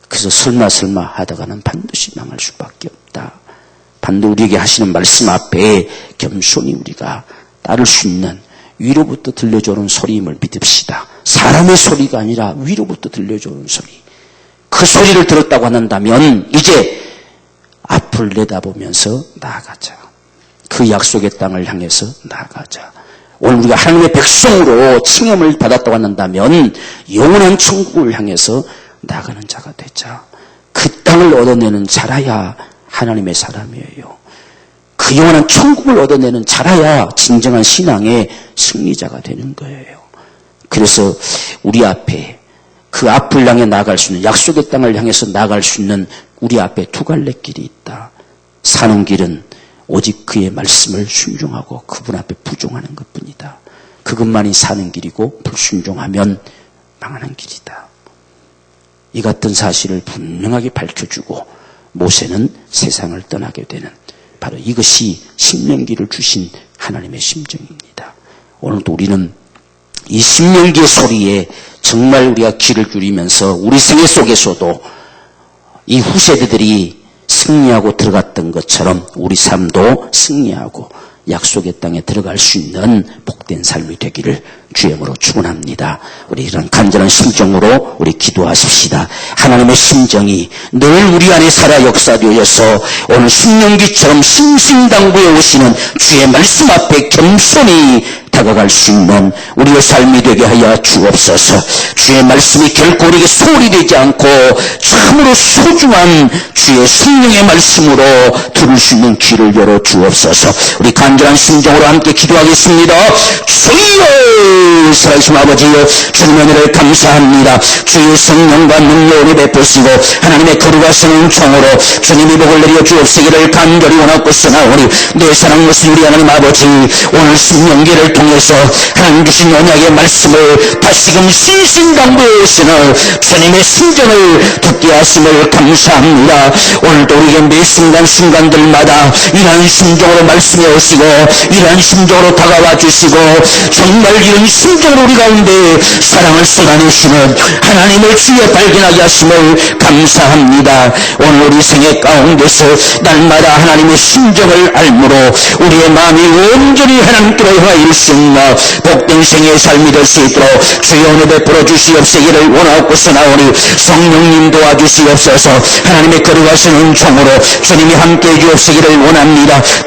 그래서 설마 하다가는 반드시 망할 수밖에 없다. 반드시 우리에게 하시는 말씀 앞에 겸손히 우리가 따를 수 있는 위로부터 들려주는 소리임을 믿읍시다. 사람의 소리가 아니라 위로부터 들려주는 소리. 그 소리를 들었다고 한다면 이제 앞을 내다보면서 나아가자. 그 약속의 땅을 향해서 나아가자. 오늘 우리가 하나님의 백성으로 칭함을 받았다고 한다면 영원한 천국을 향해서 나가는 자가 되자. 그 땅을 얻어내는 자라야 하나님의 사람이에요. 그 영원한 천국을 얻어내는 자라야 진정한 신앙의 승리자가 되는 거예요. 그래서 우리 앞에 그 앞을 향해 나아갈 수 있는, 약속의 땅을 향해서 나아갈 수 있는 우리 앞에 두 갈래 길이 있다. 사는 길은 오직 그의 말씀을 순종하고 그분 앞에 부종하는 것뿐이다. 그것만이 사는 길이고 불순종하면 망하는 길이다. 이 같은 사실을 분명하게 밝혀주고 모세는 세상을 떠나게 되는, 바로 이것이 신명기를 주신 하나님의 심정입니다. 오늘도 우리는 이 신명기의 소리에 정말 우리가 귀를 기울이면서 우리 생애 속에서도 이 후세대들이 승리하고 들어갔던 것처럼 우리 삶도 승리하고 약속의 땅에 들어갈 수 있는 복된 삶이 되기를 주님으로 축원합니다. 우리 이런 간절한 심정으로 우리 기도하십시다. 하나님의 심정이 늘 우리 안에 살아 역사되어서 오늘 신명기처럼 신신당부에 오시는 주의 말씀 앞에 겸손히 다가갈 수 있는 우리의 삶이 되게 하여 주옵소서. 주의 말씀이 결코 우리에게 소홀히 되지 않고 참으로 소중한 주의 성령의 말씀으로 들을 수 있는 귀를 열어 주옵소서. 우리 간절한 심정으로 함께 기도하겠습니다. 주여, 살아계신 아버지여, 주님의 은혜를 감사합니다. 주의 성령과 능력을 베푸시고 하나님의 거룩하신 은총으로 주님이 복을 내려 주옵시기를 간절히 원하고 쓰나오니 내 사랑하신 우리 하나님 아버지, 오늘 신명기를 통해서 하나님 주신 언약의 말씀을 다시금 신신당부에 오시는 주님의 심정을 듣게 하심을 감사합니다. 오늘도 우리에게 매 순간순간들마다 이러한 심정으로 말씀해 오시고 이러한 심정으로 다가와 주시고 정말 이런 심정으로 우리 가운데 사랑을 쏟아내시는 하나님을 주여 발견하게 하심을 감사합니다. 오늘 우리 생애 가운데서 날마다 하나님의 심정을 알므로 우리의 마음이 온전히 하나님께로 향하일 수 있는 복된 생애의 삶이 될 수 있도록 주여 은혜 베풀어 주시옵시기를 원하옵고서 나오니 성령님 도와주시옵소서. 하나님의 거룩하신 은총으로 주님이 함께해 주옵시기를 원합니다.